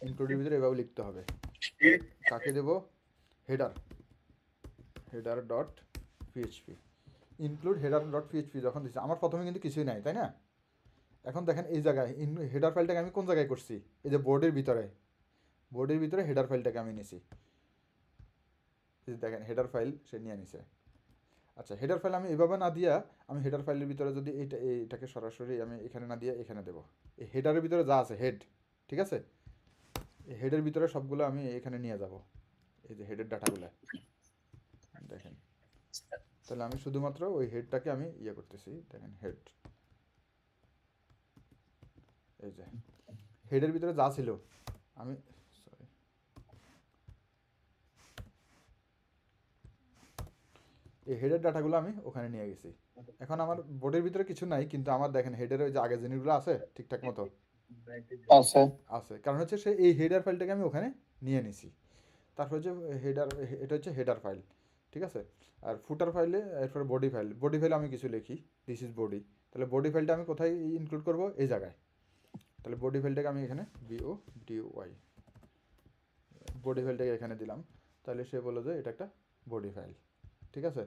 ইনক্লুডের ভিতরে এভাবে লিখতে হবে। কাকে দেব, header, header dot PHP, include header dot PHP যখন দিচ্ছি, আমার প্রথমে কিন্তু কিছুই নাই, তাই না? এখন দেখেন এই জায়গায় হেডার ফাইলটাকে আমি কোন জায়গায় করছি, এই যে বোর্ডের ভিতরে, বোর্ডের ভিতরে হেডার ফাইলটাকে আমি নিছি। দেখেন হেডার ফাইল সে নিয়ে নিছে। আচ্ছা, হেডার ফাইল আমি এভাবে না দিয়া, আমি হেডার ফাইলের ভিতরে যদি এইটাকে সরাসরি আমি এখানে না দিয়ে এখানে দেবো, এই হেডারের ভিতরে যা আছে হেড, ঠিক আছে, এই হেডের ভিতরে সবগুলো আমি এখানে নিয়ে যাব, এই যে হেডের ডাটাগুলো দেখেন। তাহলে আমি শুধুমাত্র ওই হেডটাকে আমি ইয়ে করতেছি, দেখেন হেড, এই যে হেডের ভিতরে যা ছিল আমি, সরি, এই হেডের ডাটাগুলো আমি ওখানে নিয়ে গেছি। এখন আমার বোর্ডের ভিতরে কিছু নাই, কিন্তু আমার দেখেন হেডের ওই যে আগের জিনিসগুলো আছে ঠিকঠাক মতো আছে। আছে, কারণ হচ্ছে সে এই হেডার ফাইলটাকে আমি ওখানে নিয়ে নিছি। তারপর হচ্ছে হেডার, এটা হচ্ছে হেডার ফাইল। ঠিক আছে। আর ফুটার ফাইলে এরপরে বডি ফাইলে আমি কিছু লিখি, দিস ইজ বডি। তাহলে বডি ফাইলটা আমি কোথায় ইনক্লুড করব, এই জায়গায়। তাহলে বডি ফাইলটাকে আমি এখানে BODY বডি ফাইলটাকে এখানে দিলাম। তাহলে সে বললো যে এটা একটা বডি ফাইল, ঠিক আছে।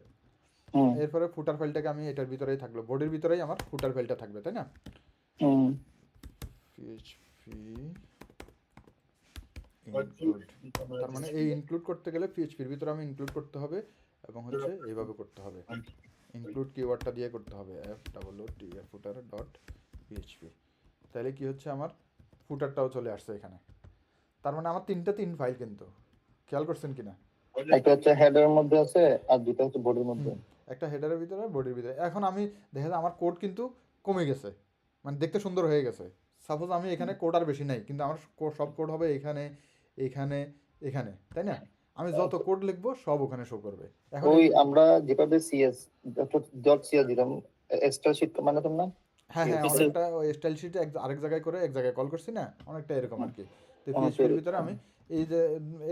হুম এরপরে ফুটার ফাইলটাকে আমি এটার ভিতরেই থাকলো, বডির ভিতরেই আমার ফুটার ফাইলটা থাকবে, তাই না। হুম PHP ইনক্লুড, তার মানে এই ইনক্লুড করতে গেলে পিএইচপির ভিতরে আমি ইনক্লুড করতে হবে এবং হচ্ছে এইভাবে করতে হবে, ইনক্লুড কিওয়ার্ডটা দিয়ে করতে হবে, FWTR ফুটার ডট পিএইচপি। তাহলে কি হচ্ছে, আমার ফুটারটাও চলে আসছে এখানে। তার মানে আমার তিন ফাইল, কিন্তু খেয়াল করছেন কিনা। একটা হচ্ছে হেডের মধ্যে আছে আর দুটো হচ্ছে বডির মধ্যে। একটা হেডারের ভিতরে বডির ভিতরে। এখন আমি দেখা যায় আমার কোড কিন্তু কমে গেছে, মানে দেখতে সুন্দর হয়ে গেছে। সাপোজ আমি এখানে কোড আর বেশি নাই, কিন্তু আমার সব কোড হবে এখানে এখানে এখানে, তাই না। আমি যত কোড লিখবো সব ওখানে শো করবে। এখন ওই আমরা যেভাবে সিএস ডট সিএস দিলাম, এক্সট্রা শিট মানে তোর নাম হ্যাঁ হ্যাঁ, CSS অনেকটা ওই স্টাইল শিটে আরেক জায়গায় করে এক জায়গায় কল করছি না, অনেকটা এরকম আর কি। তো অনেকটা পিএইচপির এরকম। ভিতরে আমি এই যে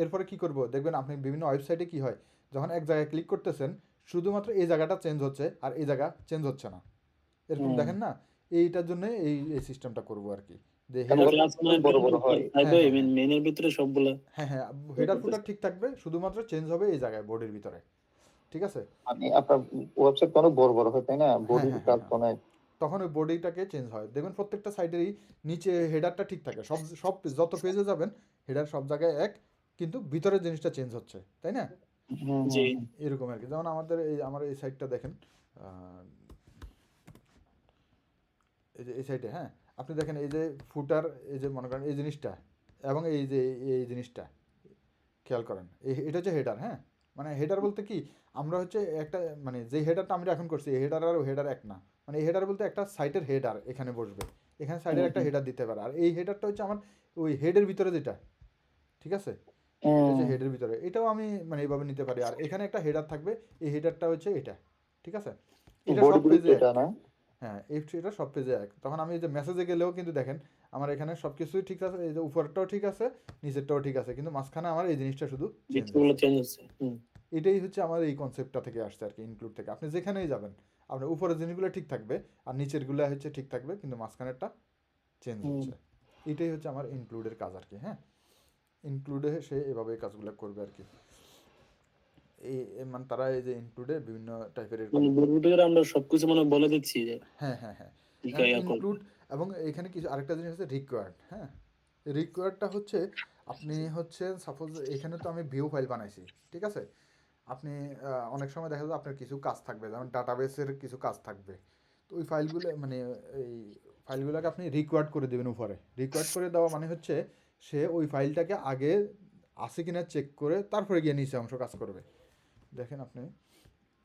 এরপরে কি করব দেখবেন, আপনি বিভিন্ন ওয়েবসাইটে কি হয়, যখন এক জায়গায় ক্লিক করতেছেন শুধুমাত্র এই জায়গাটা চেঞ্জ হচ্ছে আর এই জায়গা চেঞ্জ হচ্ছে না, এরকম দেখেন না। এইটার জন্য এই এই সিস্টেমটা করব আর কি। যে হেডার, ক্লাস মানে বড় বড় হয়। থাকবে হ্যাঁ হ্যাঁ মেনের ভিতরে সবগুলা। হ্যাঁ হ্যাঁ, হেডার ফুটার ঠিক থাকবে, শুধুমাত্র চেঞ্জ হবে এই জায়গায় বডির ভিতরে, ঠিক আছে। মানে আপনার ওয়েবসাইট অনেক বড় বড় হয় তাই না, হ্যাঁ বডির হ্যাঁ হ্যাঁ কাজ হ্যাঁ, অনেক। তখন ওই বডিটাকে চেঞ্জ হয়। দেখবেন প্রত্যেকটা সাইডেরই নিচে হেডারটা ঠিক থাকে, সব সব যত পেজে যাবেন হেডার সব জায়গায় এক, কিন্তু ভিতরের জিনিসটা চেঞ্জ হচ্ছে, তাই না। জি এরকম আর কি। যেমন আমাদের এই আমার এই সাইডটা দেখেন, আহ, এই যে এই সাইডে, হ্যাঁ আপনি দেখেন এই যে ফুটার, এই যে মনে করেন এই জিনিসটা এবং এই যে এই জিনিসটা খেয়াল করেন, এটা হচ্ছে হেডার, হ্যাঁ। মানে হেডার বলতে কি, আমরা হচ্ছে একটা, মানে যে হেডারটা আমরা এখন করছি এই হেডার আর হেডার এক না। মানে এই হেডার বলতে একটা সাইটের হেডার এখানে বসবে, এখানে সাইডের একটা হেডার দিতে পারে, আর এই হেডারটা হচ্ছে আমার ওই হেডের ভিতরে যেটা, ঠিক আছে। এটা হচ্ছে হেডের ভিতরে, এটাও আমি মানে এইভাবে নিতে পারি। আর এখানে একটা হেডার থাকবে, এই হেডারটা হচ্ছে এটা, ঠিক আছে। এটা সব বডিগুলো পেজে এক, এটা না। হ্যাঁ এটা সব পেজে এক। তখন আমি এই যে মেসেজে গেলেও কিন্তু দেখেন আমার এখানে সব কিছুই ঠিক আছে, এই যে উপরটাও ঠিক আছে নিচেরটাও ঠিক আছে, কিন্তু মাঝখানে আমার এই জিনিসটা শুধু চেঞ্জ ভিতরগুলো হচ্ছে। চেঞ্জ হচ্ছে। এটাই হচ্ছে আমার এই কনসেপ্টটা থেকে আসছে আর কি, ইনক্লুড থেকে। আপনি যেখানেই যাবেন আপনার উপরের জিনিসগুলো ঠিক থাকবে আর নিচেরগুলো হচ্ছে ঠিক থাকবে, কিন্তু মাঝখানেরটা চেঞ্জ হচ্ছে। এটাই হচ্ছে আমার ইনক্লুডের কাজ আর কি, হ্যাঁ। ইনক্লুডে সে এভাবে কাজগুলো করবে আর কি। মানে তারা এই যে ইনক্লুডে বিভিন্ন টাইপের এরকম, মানে বলতে আমরা সবকিছু মানে বলে দিচ্ছি যে হ্যাঁ হ্যাঁ হ্যাঁ। কি এখন ইয়া করবে। ইনক্লুড এবং এখানে কিছু আরেকটা জিনিস আছে রিকোয়ার্ড, হ্যাঁ। রিকোয়ার্ডটা হচ্ছে আপনি হচ্ছে সাপোজ এখানে তো আমি ভিউ ফাইল বানাইছি, ঠিক আছে। আপনি অনেক সময় দেখা যায় আপনার কিছু কাজ থাকবে, যেমন ডাটাবেসের কিছু কাজ থাকবে। তো ওই ফাইলগুলো মানে এই ফাইলগুলোকে আপনি রিকোয়ার্ড করে দেবেন উপরে। রিকোয়ার্ড করে দেওয়া মানে হচ্ছে সে ওই ফাইলটাকে আগে আছে কিনা চেক করে তারপরে গিয়ে নিচে অংশ কাজ করবে। দেখেন আপনি,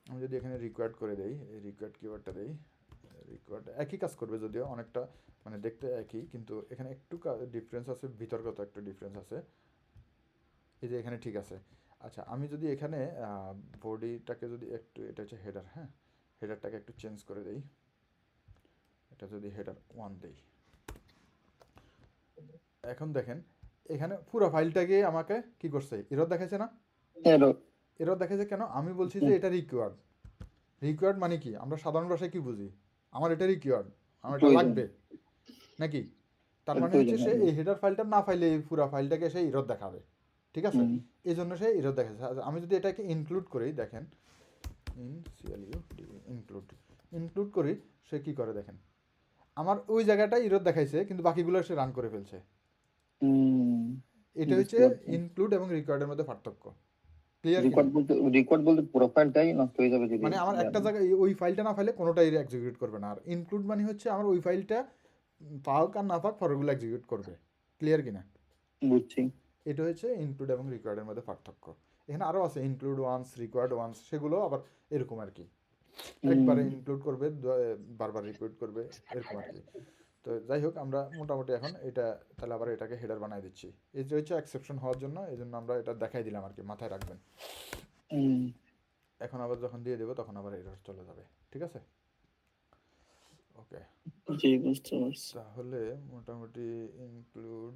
আমি যদি এখানে রিকোয়ার্ড করে দেই, এই রিকোয়ার্ড কিওয়ার্ডটা দেই, রিকোয়ার্ড একই কাজ করবে যদিও অনেকটা, মানে দেখতে একই, কিন্তু এখানে একটু ডিফারেন্স আছে, বিতর্কত একটা ডিফারেন্স আছে। এই যে এখানে ঠিক আছে। আচ্ছা আমি যদি এখানে বডিটাকে যদি একটু, এটা হচ্ছে হেডার, হ্যাঁ, হেডারটাকে একটু চেঞ্জ করে দেই, এটা যদি হেডার 1 দেই, এখন দেখেন এখানে পুরো ফাইলটাকে আমাকে কি করছে, এরর দেখাইছে না। এরর দেখাইছে কেন, আমি বলছি যে এটা রিকোয়ার্ড। রিকোয়ার্ড মানে কি, আমরা সাধারণ ভাষায় কি বুঝি, আমার এটা রিকোয়ার্ড, আমার এটা লাগবে নাকি। তার মানে হচ্ছে সে এই হেডার ফাইলটা না ফাইলে এই পুরো ফাইলটাকে সে এরর দেখাবে, ঠিক আছে। এই জন্য সে এরর দেখাচ্ছে। আমি যদি এটাকে ইনক্লুড করি, দেখেন ইনক্লুড ইনক্লুড করি, সে কি করে দেখেন, আমার ওই জায়গাটা এরর দেখাইছে কিন্তু বাকিগুলো সে রান করে ফেলছে। এটা হচ্ছে ইনক্লুড এবং রিকোয়ার্ডের মধ্যে পার্থক্য, ক্লিয়ার কিনা। রিকোয়ার্ড বলতে প্রোফাইলটাই নষ্ট হয়ে যাবে যদি মানে আমার একটা জায়গায় ওই ফাইলটা না ফাইলে কোনোটাই এক্সিকিউট করবে না। আর ইনক্লুড মানে হচ্ছে আমার ওই ফাইলটা পাক আর না পাক পরেরগুলো এক্সিকিউট করবে, ক্লিয়ার কিনা। বুঝছি। এটা হচ্ছে ইনক্লুড এবং রিকোয়ার্ডের মধ্যে পার্থক্য। এখানে আরও আছে ইনক্লুড ওয়ান্স, রিকোয়ার্ড ওয়ান্স, সেগুলো আবার এরকম আর কি, একবারে ইনক্লুড করবে বারবার রিকোয়ার্ড করবে, এরকম আর কি। তো যাই হোক, আমরা মোটামুটি এখন এটা তাহলে আবার এটাকে হেডার বানাই দিচ্ছি। এই যে হচ্ছে এক্সেপশন হওয়ার জন্য, এই জন্য আমরা এটা দেখাই দিলাম আর কি, মাথায় রাখবেন। এখন আবার যখন দিয়ে দেবো তখন আবার এরর চলে যাবে, ঠিক আছে। ওকে, জি বুঝতে পারছি। তাহলে মোটামুটি ইনক্লুড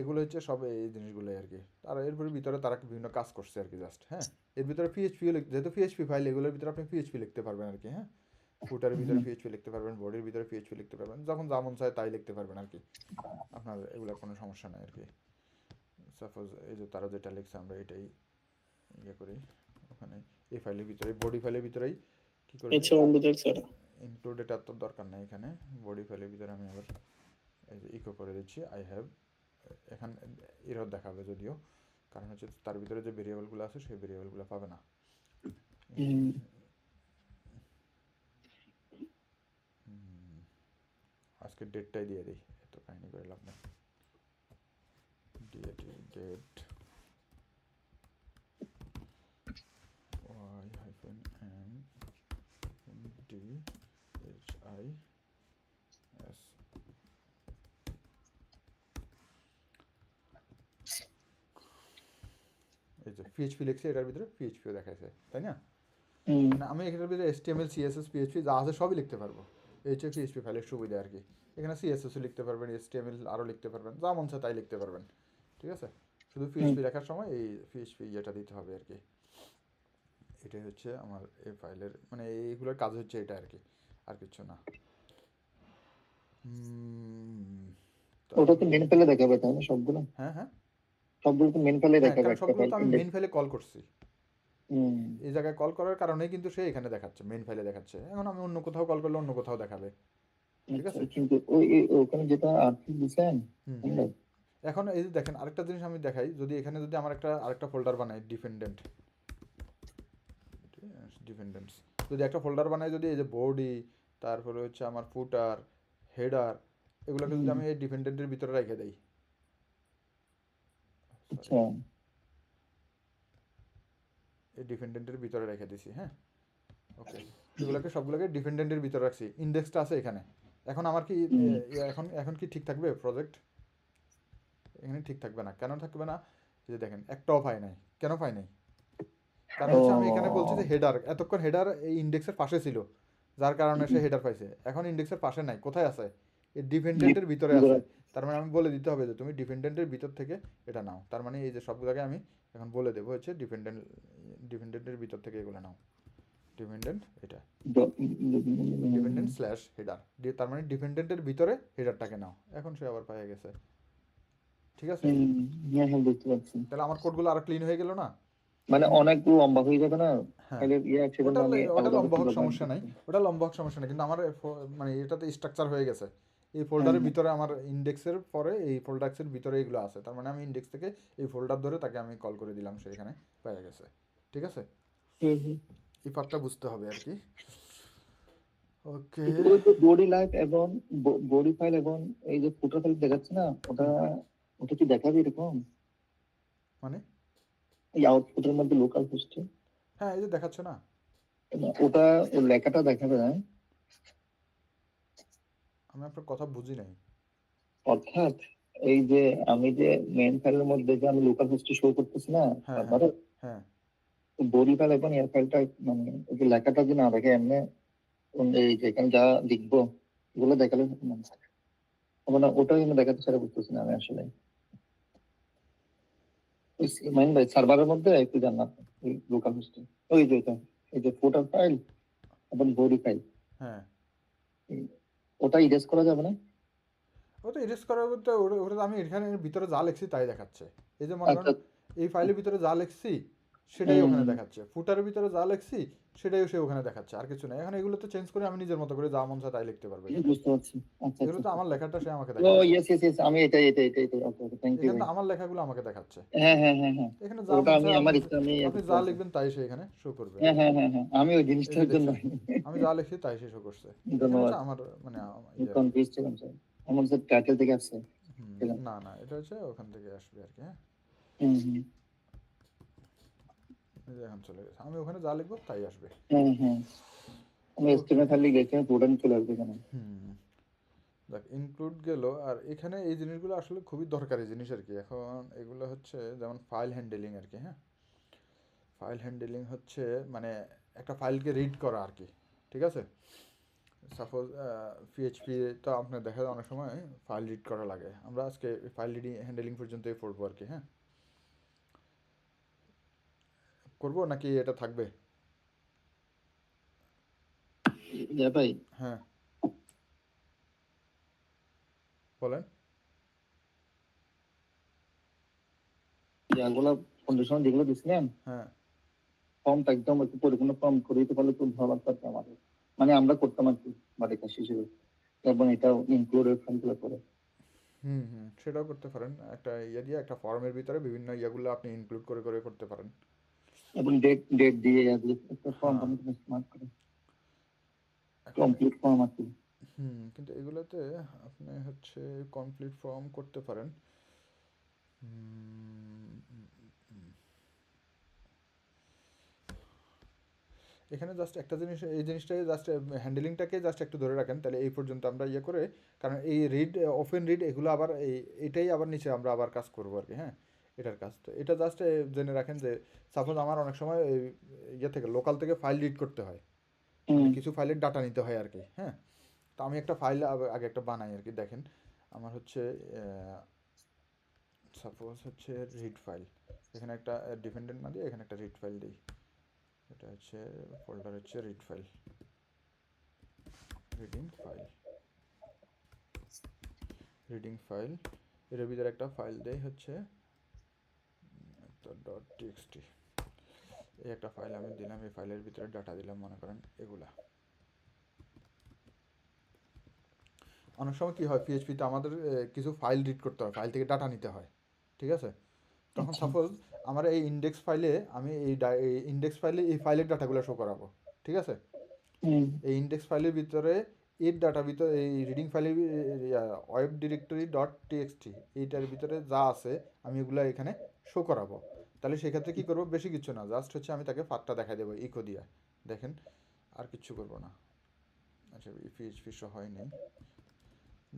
এগুলো হচ্ছে সব এই জিনিসগুলোই আর কি। আর এরপরে ভিতরে তারা বিভিন্ন কাজ করছে আর কি জাস্ট, হ্যাঁ। এর ভিতরে পিএইচপি যেহেতু পিএইচপি ফাইল, এগুলোর ভিতরে আপনি পিএইচপি লিখতে পারবেন আর কি, হ্যাঁ। ফুটারের ভিতরে পিএইচপি লিখতে পারবেন, বডির ভিতরে পিএইচপি লিখতে পারবেন, যখন যা মন চায় তাই লিখতে পারবেন আর কি। আপনার এগুলোর কোনো সমস্যা নাই আর কি। সাপোজ এই যে তারা যেটা লিখছে আমরা এটাই ইয়ে করি ওখানে এই ফাইলের ভিতরে, বডি ফাইলের ভিতরেই কী করে আচ্ছা বন্ধু দেখছো এটা? ইনক্লুড, এটা তো দরকার নাই এখানে। বডি ফাইলের ভিতরে আমি আবার এই যে ইকো করে দিচ্ছি আই হ্যাভ। এখানে এরর দেখাবে যদিও, কারণ হচ্ছে তার ভিতরে যে ভেরিয়েবলগুলো আছে সেই ভেরিয়েবলগুলো পাবে না। হুম। আজকে ডেটটাই দিয়ে দিই, এত কাহিনি করে লাভ নেই। Date Y hyphen N D H I S. এই যে পিএইচপি লিখছে, এটার ভিতরে পিএইচপিও দেখাইছে, তাই না? মানে আমি এখানের ভিতরে HTML CSS PHP যা আছে সবই লিখতে পারবো। এই হচ্ছে পিএইচপি ফাইলের সুবিধা আর কি। এখানে CSS লিখতে পারবেন, HTML আরও লিখতে পারবেন, যা মন চায় তাই লিখতে পারবেন, ঠিক আছে। শুধু পিএইচপি লেখার সময় এই পিএইচপি ইয়েটা দিতে হবে আর কি। এটাই হচ্ছে আমার এই ফাইলের মানে এইগুলোর কাজ হচ্ছে এটা আর কি, আর কিছু না। ওটা তো মেন ফাইলে দেখাবে তাই না সবগুলো? হ্যাঁ হ্যাঁ সবগুলো তো মেন ফাইলে হ্যাঁ, দেখাবে কারণ একটা সবগুলো ফাইল তো আমি ইন্ডেক্স। মেইন ফাইলে কল করছি। এই জায়গায় কল করার কারণেই কিন্তু সে এখানে দেখাচ্ছে, মেইন ফাইলে দেখাচ্ছে। এখন আমি অন্য কোথাও কল করলে অন্য কোথাও দেখাবে, ঠিক আছে। কিন্তু ওখানে যেটা আর্থিক দিছেন এখন এই যে দেখেন আরেকটা জিনিস আমি দেখাই, যদি এখানে যদি আমার আরেকটা ফোল্ডার বানাই ডিপেন্ডেন্টস, যদি একটা ফোল্ডার বানাই, যদি এই যে বডি, তারপরে হচ্ছে আমার ফুটার, হেডার, এগুলোকে যদি আমি এই ডিপেন্ডেন্টের ভিতরে রেখে দেই, আচ্ছা এই ডিপেন্ডেন্টের ভিতরে রেখে দিছি, হ্যাঁ। ওকে, এগুলোকে সবগুলোকে ডিপেন্ডেন্টের ভিতরে রাখছি, ইন্ডেক্সটা আছে এখানে। এখন আমার কি এখন এখন কি ঠিক থাকবে প্রজেক্ট? এখানে ঠিক থাকবে না। কেন থাকবে না? এই যে দেখেন একটাও পাই নাই। কেন পাই নাই? কারণ হচ্ছে আমি এখানে বলছি যে হেডার, এতক্ষণ হেডার এই ইন্ডেক্সের পাশে ছিল, যার কারণে সে হেডার পাইছে। এখন ইন্ডেক্সের পাশে নাই, কোথায় আছে? এই ডিপেন্ডেন্টের ভিতরে আছে। তার মানে আমি বলে দিতে হবে যে তুমি ডিপেন্ডেন্টের ভিতর থেকে এটা নাও। তার মানে এই যে সবগুলোকে আমি এখন বলে দেবো হচ্ছে ডিপেন্ডেন্টের ভিতর থেকে এগুলো নাও। ডিপেন্ডেন্ট এটা ডিপেন্ডেন্ট স্ল্যাশ হেডার, তার মানে ডিপেন্ডেন্টের ভিতরে হেডারটাকে নাও। এখন সে আবার পেয়ে গেছে, ঠিক আছে। হ্যাঁ হ্যাঁ বুঝতে পারছি। তাহলে আমার কোডগুলো আরো ক্লিন হয়ে গেল না? মানে অনেক লম্বা হয়ে যাবে না হ্যাঁ, তাহলে সেজন্য আমি ওটা আলাদা লম্বা হোক করে সমস্যা নাই, ওটা লম্বা হোক সমস্যা নাই, কিন্তু আমার মানে এটাতে স্ট্রাকচার হয়ে গেছে। এই ফোল্ডারের ভিতরে আমার ইন্ডেক্সের পরে এই ফোল্ডারের ভিতরে এগুলো আছে। তার মানে আমি ইন্ডেক্স থেকে এই ফোল্ডার ধরে তাকে আমি কল করে দিলাম, সে এখানে পেয়ে গেছে, ঠিক আছে। এই পার্টটা বুঝতে হবে আর কি। ওকে, বডি লাইট এবং বডি ফাইল এবং এই যে ফুটার ফাইল দেখাচ্ছে না, ওটা ওটা কি দেখাবে এরকম মানে এই আউটপুটের মধ্যে লোকাল হোস্টে? হ্যাঁ, এই যে দেখাচ্ছে না, ওটা ওর লেখাটা দেখাবে না? আমি আপনার কথা বুঝি নাই। অর্থাৎ এই যে আমি যে মেইন ফাইলের মধ্যে যে আমি লোকাল হোস্টে শো করতেছি না হ্যাঁ তারপরে হ্যাঁ বডি ফাইল এবং এর ফাইলটা মানে ওই যে লেখাটা যে না দেখে এমনি এই যে এখানে যা লিখবো ওগুলো দেখালে মানে ওটাই আমি দেখাতে ছাড়া বুঝতেছি না আমি আসলে। মাইন ভাই সার্ভারের মধ্যে একটু জানলাম ওই লোকাল হোস্টে ওই যে এটা এই যে ফোটার ফাইল এবং বডি ফাইল হ্যাঁ, ওটা ইরেজ করা যাবে না? ওটা এরেজ করার বলতে ওটা আমি এখানে ভিতরে যা লিখছি তাই দেখাচ্ছে। এই যে মনে করেন আচ্ছা এই ফাইলের ভিতরে যা লিখছি সেটাই ওখানে দেখাচ্ছে, ফুটারের ভিতরে যা লিখছি সেটাই সে ওখানে দেখাচ্ছে, আর কিছু না। এখন এগুলো তো চেঞ্জ করে আমি নিজের মতো করে যা মন চায় তাই লিখতে পারবো এখানে। বুঝতে পারছি। আচ্ছা এগুলো আচ্ছা তো আমার লেখাটা সে আমাকে ও দেখাচ্ছে, ইয়েস ইয়েস ইয়েস আমি এটাই ওকে ওকে থ্যাংক ইউ এখানে ভাই। তো আমার লেখাগুলো আমাকে দেখাচ্ছে। হ্যাঁ হ্যাঁ হ্যাঁ হ্যাঁ এখানে যা ওটা মন আমি চায় আমার ইচ্ছা আমি আপনি যা লিখবেন তাই সে এখানে শো করবে। হ্যাঁ হ্যাঁ হ্যাঁ হ্যাঁ আমি ওই এই জিনিসটার যে জন্য দেখছেন আমি যা লিখছি তাই সে শো করছে। এখানে ধন্যবাদ। হচ্ছে আমার মানে ইয়ে, কনফিউজ ছিলাম স্যার আমার স্যার টাইটেল থেকে আসছে। না না, এটা হচ্ছে ওখান থেকে আসবে আর কি, হ্যাঁ। হুম এই যে এখন চলে গেছে, আমি ওখানে যা লিখবো তাই আসবে। হ্যাঁ হ্যাঁ আমি এস্টিমেট খালি গেছি প্রোডাক্ট চলে আসবে এখানে। দেখ ইনক্লুড গেল, আর এখানে এই জিনিসগুলো আসলে খুবই দরকারি জিনিস আর কি। এখন এগুলো হচ্ছে যেমন ফাইল হ্যান্ডেলিং আর কি, হ্যাঁ। ফাইল হ্যান্ডেলিং হচ্ছে মানে একটা ফাইলকে রিড করা আর কি, ঠিক আছে। সাপোজ পিএইচপি তো আপনার দেখা যায় অনেক সময় ফাইল রিড করা লাগে, আমরা আজকে ফাইল রিডিং হ্যান্ডেলিং পর্যন্তই পড়বো আর কি। হ্যাঁ, করবো নাকি এটা থাকবে? ভাই হ্যাঁ বলেন। যেগুলো কন্ডিশন যেগুলো দিচ্ছিলেন হ্যাঁ ফর্মটা একদম একটু পরিপূর্ণ ফর্ম করে দিতে পারলে খুব ভালো লাগতো আমাদের, মানে আমরা করতাম আর কি বাড়ির কাজ হিসেবে, এবং এটা ইনক্লুডেড ফর্মগুলো করে। সেটাও করতে পারেন, একটা ইয়ে দিয়ে একটা ফর্মের ভিতরে বিভিন্ন ইয়েগুলো আপনি ইনক্লুড করে করে করতে পারেন। এবং ডেট ডেট দিয়ে একটা ফর্ম হ্যাঁ বানাতে স্মার্ট করে এখন কমপ্লিট ফর্ম আর কি। কিন্তু এগুলোতে আপনি হচ্ছে কমপ্লিট ফর্ম করতে পারেন। হুম, উম, উম, এখানে জাস্ট একটা জিনিস, এই জিনিসটাকে জাস্ট হ্যান্ডেলিংটাকে জাস্ট একটু ধরে রাখেন, তাহলে এই পর্যন্ত আমরা ইয়ে করে, কারণ এই রিড ওপেন রিড এগুলো আবার এটাই আবার নিচে আমরা আবার কাজ করবো আর কি। হ্যাঁ, এটার কাজ তো এটা জাস্ট জেনে রাখেন যে সাপোজ আমার অনেক সময় এই ইয়ে থেকে লোকাল থেকে ফাইল রিড করতে হয়, মানে কিছু ফাইলের ডাটা নিতে হয় আর কি। হ্যাঁ, তো আমি একটা ফাইল আগে একটা বানাই আর কি। দেখেন আমার হচ্ছে সাপোজ হচ্ছে রিড ফাইল, এখানে একটা ডিপেন্ডেন্ট না দিয়ে এখানে একটা রিড ফাইল দিই, এটা হচ্ছে ফোল্ডার হচ্ছে read file, reading file, reading file, এর ভিতরে একটা ফাইল দেই হচ্ছে ডট টিএক্সটি, এই একটা ফাইল আমি দিলাম, এই ফাইলের ভিতরে ডাটা দিলাম মনে করেন এগুলা। অনেক সময় কী হয় পিএইচপিতে আমাদের কিছু ফাইল রিড করতে হয়, ফাইল থেকে ডাটা নিতে হয়, ঠিক আছে? তখন সাপোজ আমার এই ইন্ডেক্স ফাইলে আমি এই ইন্ডেক্স ফাইলে এই ফাইলের ডাটাগুলো শো করাবো, ঠিক আছে? এই ইন্ডেক্স ফাইলের ভিতরে এর ডাটার ভিতরে এই রিডিং ফাইলের ওয়েব ডিরেক্টরি ডট টিএক্সটি এইটার ভিতরে যা আছে আমি এগুলো এখানে শো করাবো। তাহলে সেক্ষেত্রে কী করবো, বেশি কিছু না, জাস্ট হচ্ছে আমি তাকে ফাঁকটা দেখাই দেবো ইকো দিয়ে। দেখেন আর কিচ্ছু করবো না। আচ্ছা পিএইচপি শো হয়নি,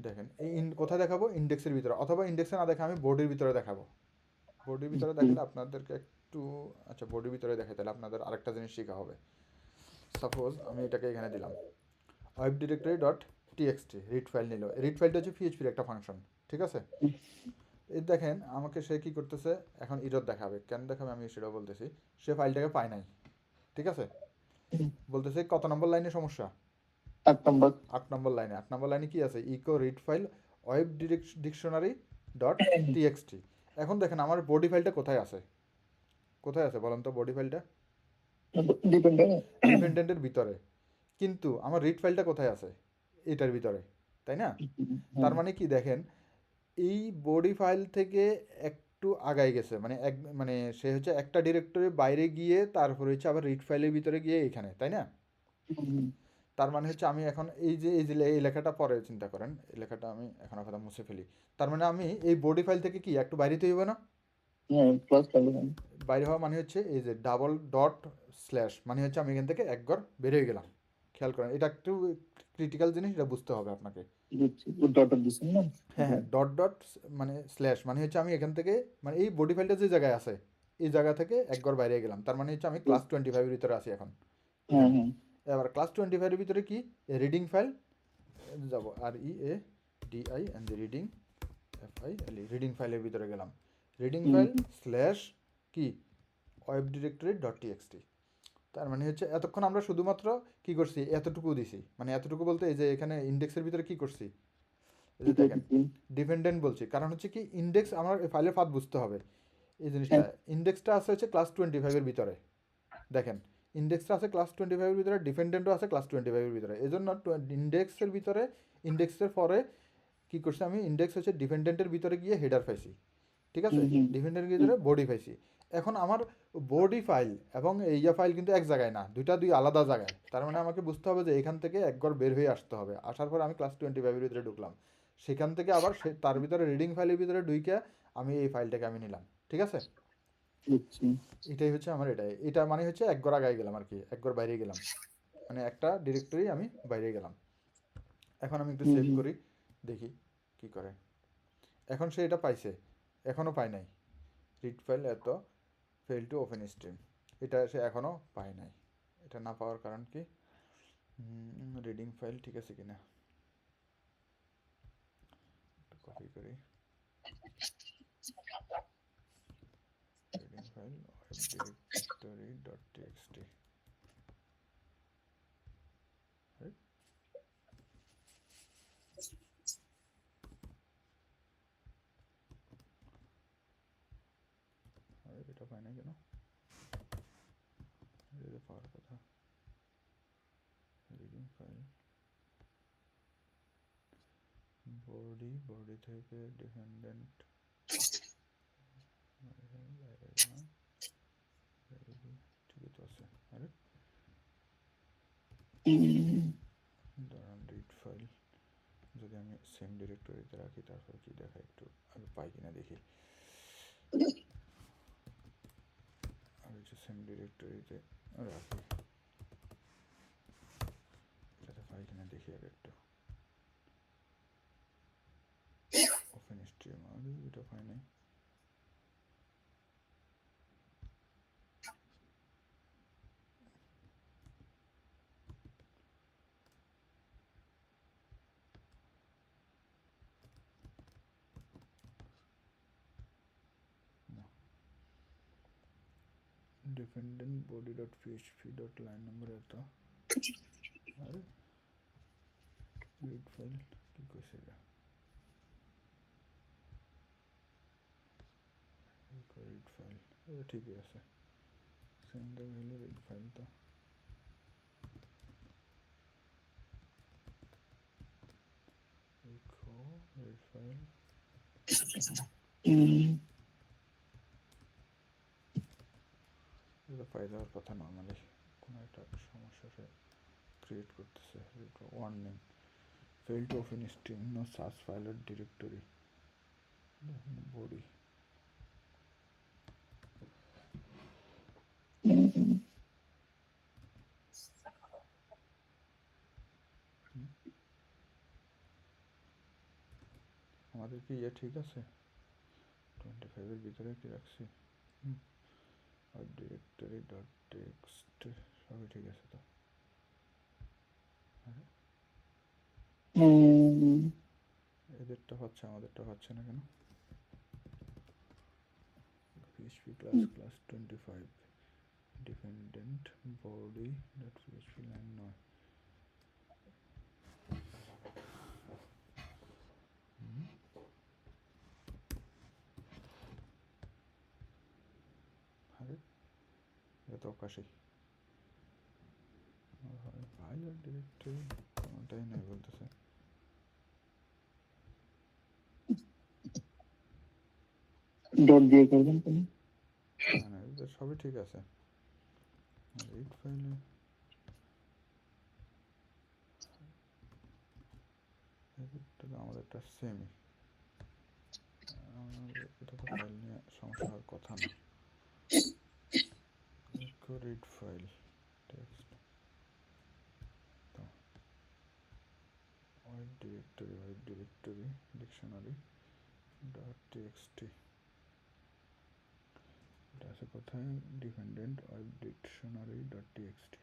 দেখেন এই কোথায় দেখাবো, ইন্ডেক্সের ভিতরে, অথবা ইন্ডেক্সে না দেখে আমি বোর্ডের ভিতরে দেখাবো। বোর্ডের ভিতরে দেখালে আপনাদেরকে একটু, আচ্ছা বোর্ডের ভিতরে দেখাই তাহলে আপনাদের আরেকটা জিনিস শেখা হবে। সাপোজ আমি এটাকে এখানে দিলাম web directory dot TXT, read file নিল, রিড ফাইলটা হচ্ছে পিএইচপির একটা ফাংশন, ঠিক আছে? এই দেখেন আমাকে সে কী করতেছে, এখন ইরর দেখাবে, কেন দেখাবে আমি সেটাও বলতেছি। সে ফাইলটাকে পায় নাই, ঠিক আছে? বলতেছে কত নম্বর লাইনে সমস্যা, 8 নম্বর। 8 নম্বর লাইনে। 8 নম্বর লাইনে কি আছে, echo read file web dictionary dot TXT. এখন দেখেন আমার বডি ফাইলটা কোথায় আছে, কোথায় আছে বলেন তো বডি ফাইলটা? ডিপেন্ডেন্ট। ডিপেন্ডেন্টের ভিতরে, কিন্তু আমার রিড ফাইলটা কোথায় আছে, এটার ভিতরে, তাই না? তার মানে কি দেখেন এই বডি ফাইল থেকে একটু আগায় গেছে, মানে মানে সে হচ্ছে একটা ডিরেক্টরি বাইরে গিয়ে তারপরে হচ্ছে আবার রিড ফাইলের ভিতরে গিয়ে এখানে, তাই না? তার মানে হচ্ছে আমি এখন এই যে এই লেখাটা পরে চিন্তা করেন, এই লেখাটা আমি এখন কথা মুছে ফেলি। তার মানে আমি এই বডি ফাইল থেকে কি একটু বাইরে তো হইব না? প্লাস বাইরে হওয়া মানে হচ্ছে এই যে ডাবল ডট স্ল্যাশ, মানে হচ্ছে আমি এখান থেকে এক ঘর বের হয়ে গেলাম। খেয়াল করেন এটা একটু ক্রিটিক্যাল জিনিস, এটা বুঝতে হবে আপনাকে। ডট দিচ্ছেন না। হ্যাঁ হ্যাঁ, ডট ডট মানে স্ল্যাশ মানে হচ্ছে আমি এখান থেকে, মানে এই বডি ফাইলটা যে জায়গায় আছে এই জায়গা থেকে এক ঘর বাইরে গেলাম, তার মানে হচ্ছে আমি ক্লাস 25 এর ভিতরে আছি এখন এখানে। এবার ক্লাস 25 এর ভিতরে কি রিডিং ফাইল যাব, আর READING রিডিং FILE, রিডিং ফাইলের ভিতরে গেলাম, রিডিং ফাইল স্ল্যাশ কি ওয়েব ডিরেক্টরি ডট টিএক্সটি। তার মানে হচ্ছে এতক্ষণ আমরা শুধুমাত্র কি করছি, এতটুকু দিছি, মানে এতটুকু বলতে এই যে এখানে ইন্ডেক্সের ভিতরে কি করছি, এই যে দেখেন ডিপেন্ডেন্ট বলছি, কারণ হচ্ছে কি ইন্ডেক্স আমার ফাইলের পাথ বুঝতে হবে। এই জিনিসটা ইন্ডেক্সটা আছে হচ্ছে ক্লাস 25 এর ভিতরে, দেখেন ইন্ডেক্সটা আছে ক্লাস 25 এর ভিতরে, ডিপেন্ডেন্টও আছে ক্লাস 25 এর ভিতরে, এই জন্য ইন্ডেক্সের ভিতরে, ইন্ডেক্সের পরে কী করছি আমি, ইন্ডেক্স হচ্ছে ডিপেন্ডেন্টের ভিতরে গিয়ে হেডার পাইছি, ঠিক আছে? ডিপেন্ডেন্টের ভিতরে বডি পাইছি। এখন আমার বডি ফাইল এবং ইয়া ফাইল কিন্তু এক জায়গায় না, দুই আলাদা জায়গায়। তার মানে আমাকে বুঝতে হবে যে এখান থেকে একবার বের হয়ে আসতে হবে, আসার পর আমি ক্লাস 25 এর ভিতরে ঢুকলাম, সেখান থেকে আবার তার ভিতরে রিডিং ফাইলের ভিতরে ঢুকে আমি এই ফাইলটাকে আমি নিলাম, ঠিক আছে? এটাই হচ্ছে আমার, এটা মানে হচ্ছে এক ঘর আগায় গেলাম আর কি, এক ঘর বাইরে গেলাম, মানে একটা ডিরেক্টরি আমি বাইরে গেলাম। এখন আমি একটু সেভ করি, দেখি কি করে। এখন সে এটা পাইছে, এখনও পায় নাই, রিড ফাইল এত ফেল টু ওপেন স্ট্রিম, এটা সে এখনও পায় নাই। এটা না পাওয়ার কারণ কি, রিডিং ফাইল ঠিক আছে কিনা কপি করি reading file web directory dot TXT এটা পাই না কেন এটা পাওয়ার কথা রিডিং ফাইল বডি থেকে ডিপেন্ডেন্ট ঠিকই তো আছে আরে দাঁড়ান রিড ফাইল যদি আমি সেম ডিরেক্টরিতে রাখি তারপর কি দেখা একটু আমি পাই কিনা দেখি আমি সেম ডিরেক্টরিতে রাখি এটাতে পাই কিনা দেখি আগে একটু ওপেন স্ট্রিম আরে এটা পাই নাই dependent body dot PHP dot line number এত আরে রিড ফাইল কি কইছে এটা রিড ফাইল ঠিকই আছে সেম দেখাইলে রিড ফাইল তো echo রিড ফাইল এটা পাই যাওয়ার কথা নর্মালি কোনো একটা সমস্যা সে ক্রিয়েট করতেছে warning failed to open string no source file or directory body আমাদের কি ইয়ে ঠিক আছে 25 এর ভিতরে কি রাখছি আর ডিরেক্টরি ডট টেক্সট সবই ঠিক আছে তো এদেরটা হচ্ছে আমাদেরটা হচ্ছে না কেন php class 25 dependent body dot php line নয় আরে এটা তো অকাশি ফাইল আর ডিরেক্টরি কোনোটাই নাই বলতেছে ডট দিয়ে করবেন তুমি না এদের সবই ঠিক আছে রিড ফাইলে এটা তো আমাদেরটা সেমই এটা তো ফাইল নিয়ে সমস্যা হওয়ার কথা না রিড ফাইল টেক্সট তো web directory dictionary dot TXT এটা আছে কোথায় dependent web dictionary dot TXT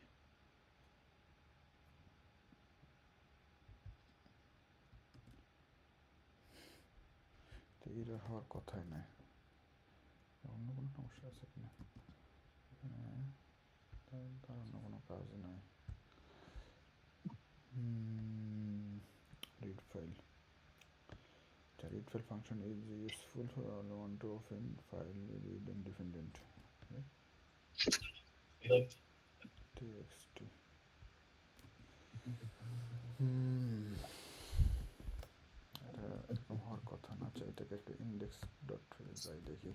তো এরা হওয়ার কথাই নয় অন্য কোনো সমস্যা আছে কিনা তার অন্য কোনো কাজ নাই read file the read file function is useful for all who want to open file read independent txt এটা এরকম হওয়ার কথা না চাই এটাকে একটা ইন্ডেক্স ডট যাই দেখি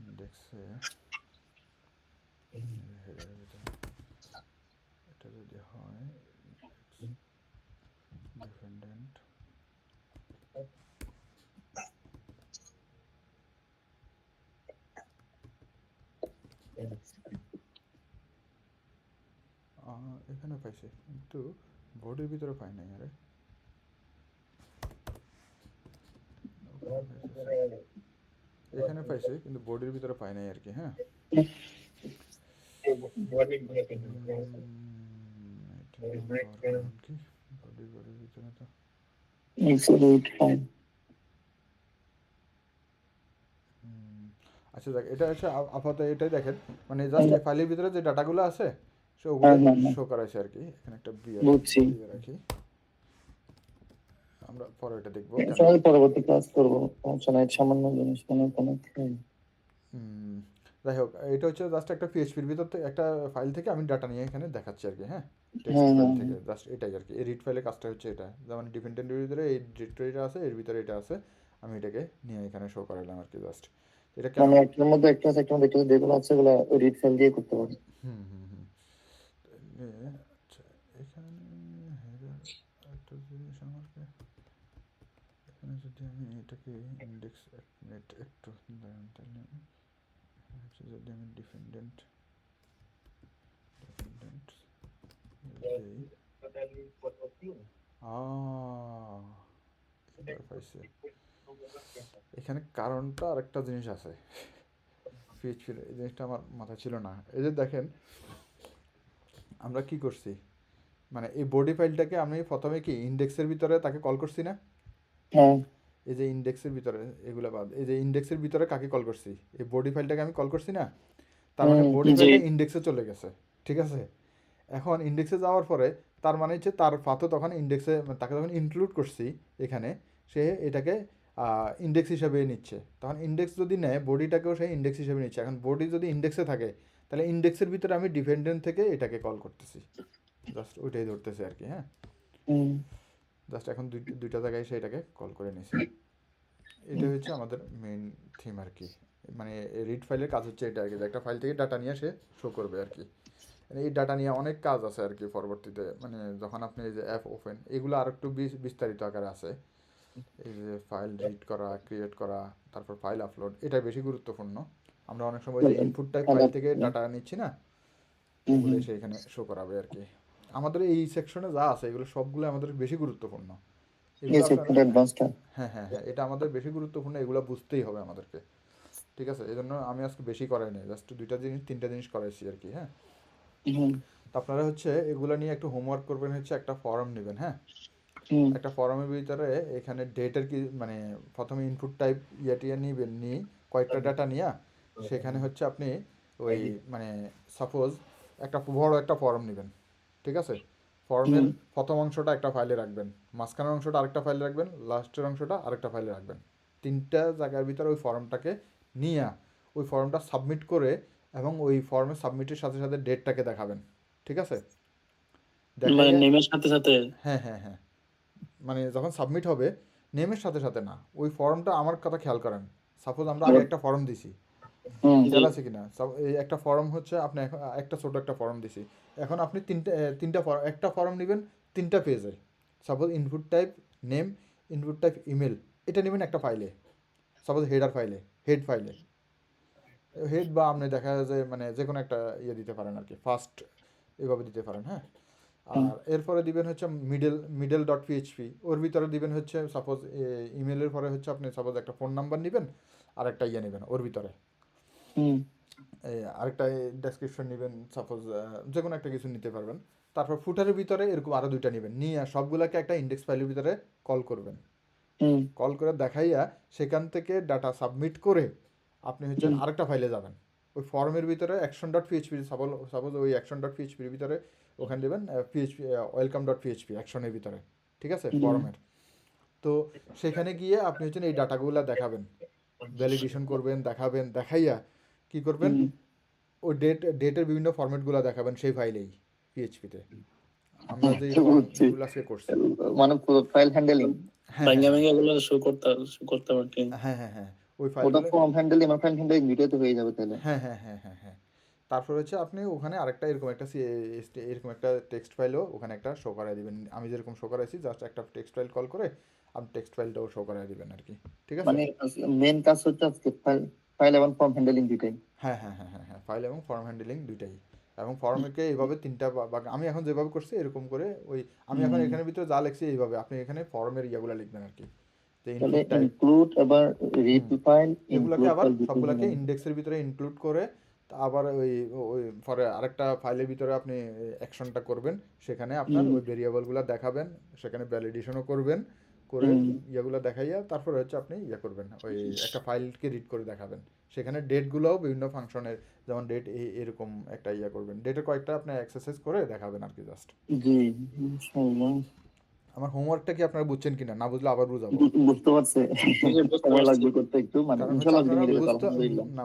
ইন্ডেক্সে হেডারের ভিতরে এটা যদি হয় ডিপেন্ডেন্ট এখানে পাইছে কিন্তু বডির ভিতরে পাই নাই আরে এখানে পাইছে কিন্তু বডির ভিতরে পাই নাই আর কি হ্যাঁ এটা কি বডির ভিতরে তো read file হুম, আচ্ছা দেখ এটা হচ্ছে আপাতত এটাই দেখেন মানে জাস্ট এই ফাইলের ভিতরে যে ডাটাগুলো আছে সে ওগুলো হ্যাঁ হ্যাঁ শো করাইছে আর কি এখানে একটা বুঝছি দিয়ে রাখি আমরা পরে এটা দেখবো কেন সবাই পরবর্তী ক্লাস করবো সমস্যা নাই সামান্য জিনিস মানে কোনো হুম, যাই হোক এটা হচ্ছে জাস্ট একটা পিএইচপির ভিতর থেকে একটা ফাইল থেকে আমি ডাটা নিয়ে এখানে দেখাচ্ছি আর কি হ্যাঁ টেক্সট হ্যাঁ ফাইল হ্যাঁ থেকে জাস্ট এটাই আর কি এই রিড ফাইলের কাজটা হচ্ছে এটা যেমন ডিপেন্ডেন্টের ভিতরে এই ডিরেক্টরিটা আছে এর ভিতরে এটা আছে আমি এটাকে নিয়ে এখানে শো করালাম আর কি জাস্ট এটা কেন মানে একটার মধ্যে একটা আছে একটার মধ্যে একটা আছে, যেগুলো আছে ওগুলো রিড ফাইল দিয়ে করতে পারি হুম হুম হুম আচ্ছা এখানে header একটা জিনিস আমাকে এখানে যদি আমি এটাকে ইন্ডেক্স এক মিনিট একটু দাঁড়ান তাহলে হচ্ছে যদি আমি ডিপেন্ডেন্ট এবার পাইছে এখানে কারণটা আরেকটা জিনিস আছে পিএইচপির এই জিনিসটা আমার মাথায় ছিল না এই যে দেখেন আমরা কি করছি মানে এই বডি ফাইলটাকে আমি প্রথমে কি ইন্ডেক্সের ভিতরে তাকে কল করছি না হ্যাঁ এই যে ইন্ডেক্সের ভিতরে এগুলা বাদ এই যে ইন্ডেক্সের ভিতরে কাকে কল করছি এই বডি ফাইলটাকে আমি কল করছি না তার মানে বডি জি ফাইলটা ইন্ডেক্সে চলে গেছে ঠিক আছে এখন ইন্ডেক্সে যাওয়ার পরে তার মানে হচ্ছে তার ফাতো তখন ইন্ডেক্সে তাকে যখন ইনক্লুড করছি এখানে সে এটাকে ইন্ডেক্স হিসাবে নিচ্ছে তখন ইন্ডেক্স যদি নেয় বডিটাকেও সে ইন্ডেক্স হিসাবে নিচ্ছে এখন বডি যদি ইন্ডেক্সে থাকে তাহলে ইন্ডেক্সের ভিতরে আমি ডিপেন্ডেন্ট থেকে এটাকে কল করতেছি জাস্ট ওইটাই ধরতেছে আর কি হ্যাঁ জাস্ট এখন দুইটা জায়গায় সে এটাকে কল করে নিছে এটা হচ্ছে আমাদের মেইন থিম আর কি মানে রিড ফাইলের কাজ হচ্ছে এটা আর কি যে একটা ফাইল থেকে ডাটা নিয়ে সে শো করবে আর কি মানে এই ডাটা নিয়ে অনেক কাজ আছে আর কি পরবর্তীতে মানে যখন আপনি এই যে অ্যাপ ওপেন এগুলো আর একটু বিস্তারিত আকারে আছে এই যে ফাইল রিড করা ক্রিয়েট করা তারপর ফাইল আপলোড এটা বেশি গুরুত্বপূর্ণ আমরা অনেক সময় যে ইনপুট টাইপ ফাইল থেকে ডাটা নিচ্ছি না ওগুলো সে এখানে শো করাবে আর কি আমাদের এই সেকশনে যা আছে এগুলো সবগুলো আমাদের বেশি গুরুত্বপূর্ণ এগুলো আপনারা অ্যাডভান্সটা হ্যাঁ হ্যাঁ হ্যাঁ এটা আমাদের বেশি গুরুত্বপূর্ণ এগুলো বুঝতেই হবে আমাদেরকে ঠিক আছে এই জন্য আমি আজকে বেশি করাই নাই জাস্ট দুইটা জিনিস তিনটা জিনিস করাইছি আর কি হ্যাঁ তো আপনারা হচ্ছে এগুলো নিয়ে একটু হোমওয়ার্ক করবেন হচ্ছে একটা ফর্ম নেবেন হ্যাঁ একটা ফর্মের ভিতরে এখানে ডেটের কি মানে প্রথমে ইনপুট টাইপ ইয়েটিয়ে নিবেন নিয়ে কয়েকটা ডাটা নিয়ে সেখানে হচ্ছে আপনি ওই মানে সাপোজ একটা বড় একটা ফর্ম নেবেন ঠিক আছে ফর্মের প্রথম অংশটা একটা ফাইলে রাখবেন মাঝখানের অংশটা আরেকটা ফাইলে রাখবেন লাস্টের অংশটা আরেকটা ফাইলে রাখবেন তিনটা জায়গার ভিতরে ওই ফর্মটাকে নিয়ে ওই ফর্মটা সাবমিট করে এবং ওই ফর্মে সাবমিটের সাথে সাথে ডেটটাকে দেখাবেন ঠিক আছে মানে দেখাইয়া নেমের সাথে সাথে হ্যাঁ হ্যাঁ হ্যাঁ মানে যখন সাবমিট হবে নেমের সাথে সাথে না ওই ফর্মটা আমার কথা খেয়াল করেন সাপোজ আমরা আগে একটা ফর্ম দিছি খেয়াল আছে কিনা এই একটা ফর্ম হচ্ছে আপনি একটা ছোট একটা ফর্ম দিছি এখন আপনি তিনটা ফর্ম একটা ফর্ম নেবেন তিনটা পেজে suppose input type name input type email এটা নেবেন একটা ফাইলে সাপোজ হেড ফাইলে হেড বা আপনি দেখা যায় মানে যে কোনো একটা ইয়ে দিতে পারেন আর কি ফার্স্ট এভাবে দিতে পারেন হ্যাঁ আর এরপরে দিবেন হচ্ছে মিডল ডট পিএইচপি ওর ভিতরে দিবেন হচ্ছে সাপোজ ইমেলের পরে হচ্ছে আপনি সাপোজ একটা ফোন নাম্বার নেবেন আর একটা ইয়ে নেবেন ওর ভিতরে আরেকটা ডেসক্রিপশন নেবেন সাপোজ যে কোনো একটা কিছু নিতে পারবেন তারপর ফুটারের ভিতরে এরকম আরও দুইটা নেবেন নিয়ে সবগুলোকে একটা ইন্ডেক্স ফাইলের ভিতরে কল করবেন কল করে দেখাইয়া সেখান থেকে ডাটা সাবমিট করে আপনি হচ্ছে আরেকটা ফাইলে যাবেন ওই ফর্মের ভিতরে অ্যাকশন ডট পিএইচপি সাপোজ ওই অ্যাকশন ডট পিএইচপির ভিতরে ওখানে দেবেন পিএইচপি ওয়েলকাম ডট পিএইচপি অ্যাকশনের ভিতরে ঠিক আছে ফর্মের তো সেখানে গিয়ে আপনি হচ্ছে এই ডাটাগুলো দেখাবেন ভ্যালিডেশন করবেন দেখাবেন দেখাইয়া কি করবেন ওই ডেটের বিভিন্ন ফরম্যাটগুলো দেখাবেন সেই ফাইলেই পিএইচপিতে আমরা যে ফর্মগুলো আজকে করছি মানে ফাইল হ্যান্ডেলিং হ্যাঁ ভাঙ্গা ভাঙ্গা গুলো শো করতে পারছি হ্যাঁ হ্যাঁ হ্যাঁ ওই ওটা ফাইলগুলো ফর্ম হ্যান্ডেলিং আর ফাইল হ্যান্ডেলিং দুটোতে হয়ে যাবে তাহলে হ্যাঁ হ্যাঁ হ্যাঁ হ্যাঁ হ্যাঁ তারপর হচ্ছে আপনি ওখানে আরেকটা এরকম একটা টেক্সট ফাইলও ওখানে একটা শো করাই দিবেন আমি যেরকম শো করাইছি জাস্ট একটা টেক্সট ফাইল কল করে আপনি টেক্সট ফাইলটাও শো করাই দিবেন আর কি ঠিক আছে মানে মেন কাজ হচ্ছে আজকে ফাইল এবং ফর্ম হ্যান্ডেলিং দুটোই হ্যাঁ হ্যাঁ হ্যাঁ হ্যাঁ হ্যাঁ ফাইল এবং ফর্ম হ্যান্ডেলিং দুইটাই এবং ফর্মকে এইভাবে তিনটা আমি এখন যেভাবে করছি এরকম করে ওই আমি এখন এখানের ভিতরে যা লিখছি এইভাবে আপনি এখানে ফর্মের ইয়াগুলো লিখবেন আর কি যে তাহলে ইনপুট টাইপ ইনক্লুড আবার রিড ফাইল এগুলোকে আবার সবগুলোকে ইন্ডেক্সের ভিতরে ইনক্লুড করে তা আবার ওই পরে আরেকটা ফাইলের ভিতরে আপনি অ্যাকশনটা করবেন, সেখানে আপনার ওই ভেরিয়েবলগুলো দেখাবেন, সেখানে ভ্যালিডেশনও করবেন, করে ইয়েগুলো দেখাইয়া তারপরে হচ্ছে আপনি ইয়ে করবেন, ওই একটা ফাইলকে রিড করে দেখাবেন, সেখানে ডেটগুলোও বিভিন্ন ফাংশনের, যেমন ডেট এরকম একটা ইয়ে করবেন, ডেটের কয়েকটা আপনি এক্সারসাইজ করে দেখাবেন আর কি জাস্ট। জি ইনশাআল্লাহ। আমার হোমওয়ার্কটা কি আপনারা বুঝছেন কিনা, না বুঝলে আবার বুঝাবো। বুঝতে পারছি, এই যে বুঝতে সময় পারছি। লাগবে করতে একটু, মানে কারণ হচ্ছে ইনশাআল্লাহ আপনারা ভেঙে দেবে তো, বুঝতে আলহামদুলিল্লাহ। না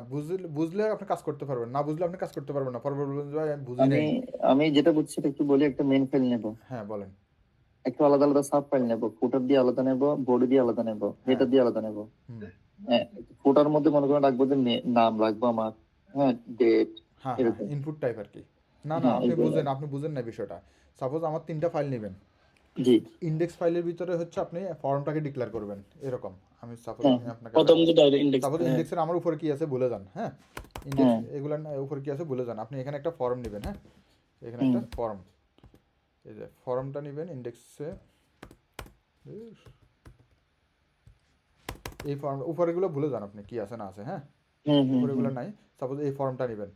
বুঝলে আপনি কাজ করতে পারবেন, না বুঝলে আপনি কাজ করতে পারবেন না, পরে বলবেন যে ভাই আমি বুঝি আমি নাই। আমি যেটা বুঝছি সেটা একটু বলি। একটা মেইন ফাইল নেব, হ্যাঁ বলেন। একটু আলাদা আলাদা সাব ফাইল নেব, ফুটার দিয়ে আলাদা নেব, বডি দিয়ে আলাদা নেব, হ্যাঁ। হেডার দিয়ে আলাদা নেব। হুম। হ্যাঁ, ফুটার মধ্যে মনে করেন রাখবো যে নাম রাখবো আমার, হ্যাঁ, ডেট, হ্যাঁ হ্যাঁ, এরকম। ইনপুট টাইপ আর কি। না না, হ্যাঁ এইগুলো। আপনি বুঝেন না বিষয়টা। সাপোজ আমার 3টা ফাইল নেবেন, জি। ইন্ডেক্স ফাইলের ভিতরে হচ্ছে আপনি ফর্মটাকে ডিক্লেয়ার করবেন এরকম। আমি সাপোজ হ্যাঁ আমি আপনাকে প্রথম যেটা ইন্ডেক্স, সাপোজ হ্যাঁ ইন্ডেক্সের আমার উপরে কি আছে বলে যান, হ্যাঁ, ইন্ডেক্স হ্যাঁ। এগুলো উপরে কি আছে বলে যান। আপনি এখানে একটা ফর্ম নেবেন, হ্যাঁ, এখানে হুম। একটা ফর্ম, এই যে ফর্মটা নেবেন ইন্ডেক্সে, এই ফর্ম উপরেগুলো ভুলে যান আপনি কি আছে না আছে, হ্যাঁ, হুম হুম উপরেগুলো হুম। নাই। সাপোজ এই ফর্মটা নেবেন,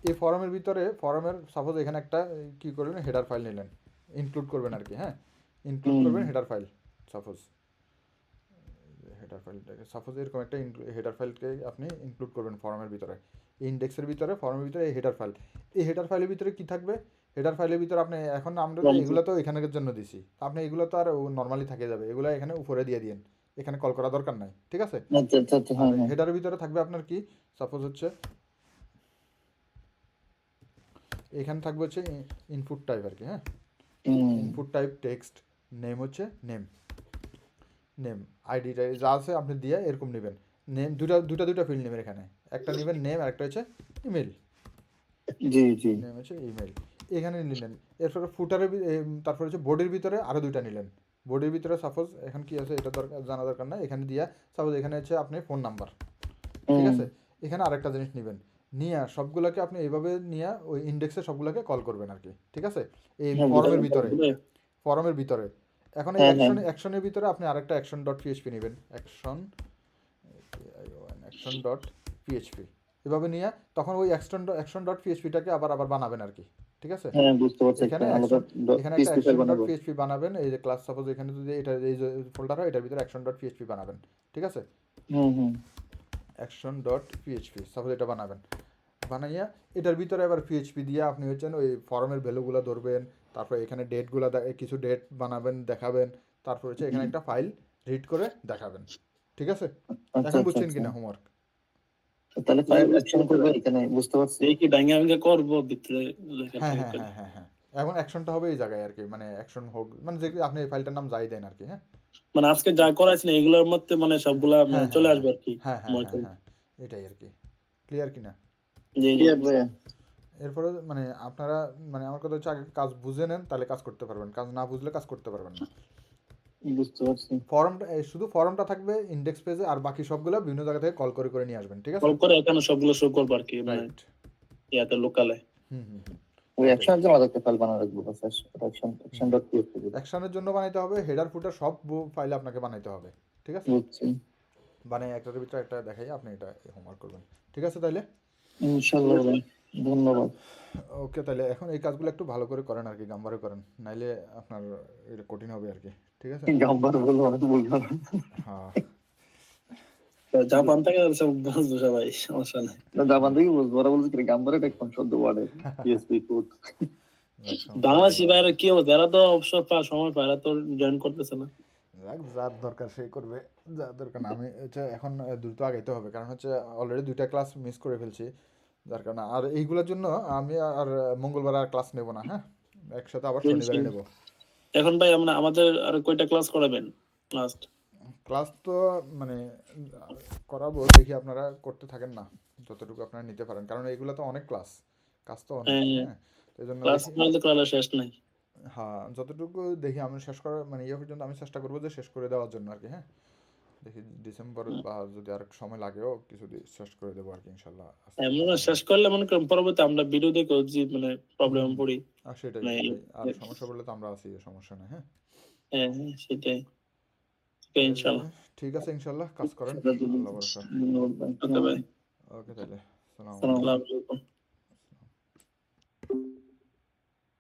এই ফর্মের ভিতরে ফর্মের সাপোজ এখানে একটা কি করলেন, হেডার ফাইল নিলেন, ইনক্লুড করবেন আর কি, হ্যাঁ, ইনক্লুড হুম। করবেন হেডার ফাইল। সাপোজ হেডার ফাইলটাকে সাপোজ এরকম একটা হেডার ফাইলকে আপনি ইনক্লুড করবেন ফর্মের ভিতরে, ইন্ডেক্সের ভিতরে, ফর্মের ভিতরে এই হেডার ফাইল। এই হেডার ফাইলের ভিতরে কি থাকবে, হেডার ফাইলের ভিতরে আপনি এখন আমরা তো এগুলো তো এখানের জন্য দিছি, আপনি এগুলো তো আর নর্মালি থাকে যাবে, এগুলো এখানে উপরে দিয়ে দিন, এখানে কল করা দরকার নাই, ঠিক আছে। আচ্ছা আচ্ছা আচ্ছা, আর হ্যাঁ হ্যাঁ। হেডারের ভিতরে থাকবে আপনার কি, সাপোজ হচ্ছে এখানে থাকবে হচ্ছে ইনপুট টাইপ আর কি, হ্যাঁ, হুম ইনপুট টাইপ টেক্সট, নেম হচ্ছে নেম, নেম আইডিটা যা আছে আপনি দিয়ে এরকম নেবেন। নেম দুটা ফিল্ড নেবেন এখানে, একটা নেবেন নেম আর একটা হচ্ছে ইমেল, জি জি। নেম হচ্ছে ইমেল, এখানে নিলেন। এরপরে ফুটারের তারপর হচ্ছে বডির ভিতরে আরও দুইটা নিলেন, বডির ভিতরে সাপোজ এখন কি আছে এটা দরকার জানা দরকার না, এখানে দিয়া সাপোজ এখানে হচ্ছে আপনি ফোন নাম্বার, ঠিক হুম। আছে। এখানে আরেকটা জিনিস নেবেন, নিয়ে সবগুলোকে আপনি এইভাবে নিয়ে ওই ইন্ডেক্সে সবগুলোকে কল করবেন আর কি, ঠিক আছে, এই হ্যাঁ বুঝতে ফর্মের পারছি। ভিতরে, ফর্মের ভিতরে। এখন এই হ্যাঁ হ্যাঁ। অ্যাকশনের ভিতরে আপনি আরেকটা অ্যাকশন ডট পিএইচপি নেবেন, অ্যাকশন ডট পিএইচপি, এভাবে নিয়ে তখন ওই অ্যাকশন ডট পিএইচপিটাকে আবার বানাবেন আর কি, ঠিক আছে। হ্যাঁ বুঝতে পারছি, একটা এখানে আলাদা এখানে একটা পিএসপি ফাইল অ্যাকশন ডট বানাবো। পিএইচপি বানাবেন, এই যে ক্লাস সাপোজ এখানে যদি এটা এই যে ফোল্ডার হয় এটার ভিতরে অ্যাকশন ডট পিএইচপি বানাবেন, ঠিক আছে, হুম হুম। অ্যাকশন ডট পিএইচপি সাপোজ এটা বানাবেন, বানাইয়া এটার ভিতরে আবার পিএইচপি দিয়ে আপনি হচ্ছেন ওই ফর্মের ভ্যালুগুলো ধরবেন, তারপর এখানে ডেটগুলো কিছু ডেট বানাবেন দেখাবেন, তারপর হচ্ছে এখানে একটা ফাইল রিড করে দেখাবেন, ঠিক আছে। আচ্ছা এখন আচ্ছা বুঝছেন আচ্ছা। কিনা হোমওয়ার্ক। তাহলে ফাইল অ্যাকশন করবে এখানে, বুঝতে পারছি। দেখি ডাঙ্গা ভাঙ্গা করবো ভিতরে লেখা হ্যাঁ থাকে হ্যাঁ করে। হ্যাঁ হ্যাঁ হ্যাঁ, এখন অ্যাকশনটা হবে এই জায়গায় আর কি, মানে অ্যাকশন হোক মানে যে আপনি এই ফাইলটার নাম যাই দেন আর কি, হ্যাঁ। মানে আজকে যা করাইছি না এগুলোর মধ্যে মানে সবগুলা মানে হ্যাঁ হ্যাঁ চলে হ্যাঁ আসবে আর কি। হ্যাঁ হ্যাঁ হ্যাঁ মধ্যে হ্যাঁ, এটাই আর কি, ক্লিয়ার কিনা। জি কি জি। আসবে? এরপরে মানে আপনারা মানে আমার কথা হচ্ছে আগে কাজ বুঝে নেন, তাহলে কাজ করতে পারবেন, কাজ না বুঝলে কাজ করতে পারবেন না। বুঝতে পারছি। ফর্মটা শুধু ফর্মটা থাকবে ইন্ডেক্স পেজে, আর বাকি সবগুলো বিভিন্ন জায়গা থেকে কল করে নিয়ে আসবেন, ঠিক আছে। কল করে এখানে সবগুলো শো করবো আর কি, মানে রাইট। ইয়াতে লোকালে। হুম হুম হুম, ওই ওইটাই। অ্যাকশনের জন্য আলাদা একটা ফাইল বানানো রাখবো, বাস অ্যাকশন ডট পিএসপি। অ্যাকশনের জন্য বানাইতে হবে, হেডার ফুটার সব ফাইলে আপনাকে বানাইতে হবে, ঠিক আছে। বুঝছি। বানাই একটার ভিতরে একটা দেখাই, আপনি এটা হোমওয়ার্ক করবেন, ঠিক আছে তাইলে। ইনশাআল্লাহ ভাই, ধন্যবাদ। ওকে, তাহলে এখন এই কাজগুলো একটু ভালো করে করেন আর কি, গাম্বারে করেন, নাইলে আপনার এটা কঠিন হবে আর কি, ঠিক আছে। গাম্বার বলবো, আমি তো বলবো না। হ্যাঁ, জাপান থেকে সব বুঝবে সবাই, সমস্যা নাই। জাপান থেকে বুঝবো, ওরা বলছে কি গাম্বার এটা কোন শব্দ ওয়ার্ডে পিএসপি কোড। যাক, সমস্যা বাংলাদেশি নেই। বাইরে কি হবে, এরা তো অবসর পাওয়ার সময় পায়, এরা তো জয়েন করতেছে না। যাক, যার দরকার সেই করবে, যার দরকার না। আমি হচ্ছে এখন দ্রুত আগাইতে হবে, কারণ হচ্ছে অলরেডি 2টা ক্লাস মিস করে ফেলছি, যার কারণে আর এইগুলোর জন্য আমি আর মঙ্গলবার আর ক্লাস নেব না, হ্যাঁ, একসাথে আবার শনিবারে নেব। এখন ভাই আমরা আমাদের আর কয়টা ক্লাস করাবেন লাস্ট? ক্লাস তো মানে করাবো, দেখি আপনারা করতে থাকেন না, যতটুকু আপনারা নিতে পারেন, কারণ এইগুলো তো অনেক ক্লাস, কাজ তো অনেক, হ্যাঁ, তো এই জন্য ক্লাস দেখি। মানে তো করালে শেষ নাই। হ্যাঁ, যতটুকু দেখি আমি শেষ করার মানে ইয়ে পর্যন্ত আমি চেষ্টা করবো যে শেষ করে দেওয়ার জন্য আর কি, হ্যাঁ, দেখি ডিসেম্বর বা যদি আর সময় লাগেও কিছু শেষ করে দেবো আর কি, ইনশাল্লাহ। এমন না, শেষ করলে মনে করেন পরবর্তী আমরা ভিডিও দেখে যে মানে প্রবলেম পড়ি। আর সেটাই মানে সেটাই, আর সমস্যা পড়লে তো আমরা আছি, সমস্যা নেই, হ্যাঁ। হ্যাঁ হ্যাঁ সেটাই। ইনশাল্লাহ। ঠিক আছে, ইনশাল্লাহ কাজ করেন, আল্লাহ ভরসা। ধন্যবাদ ভাই। ওকে ভাই। ওকে তাহলে, সালাম। আসসালামু আলাইকুম।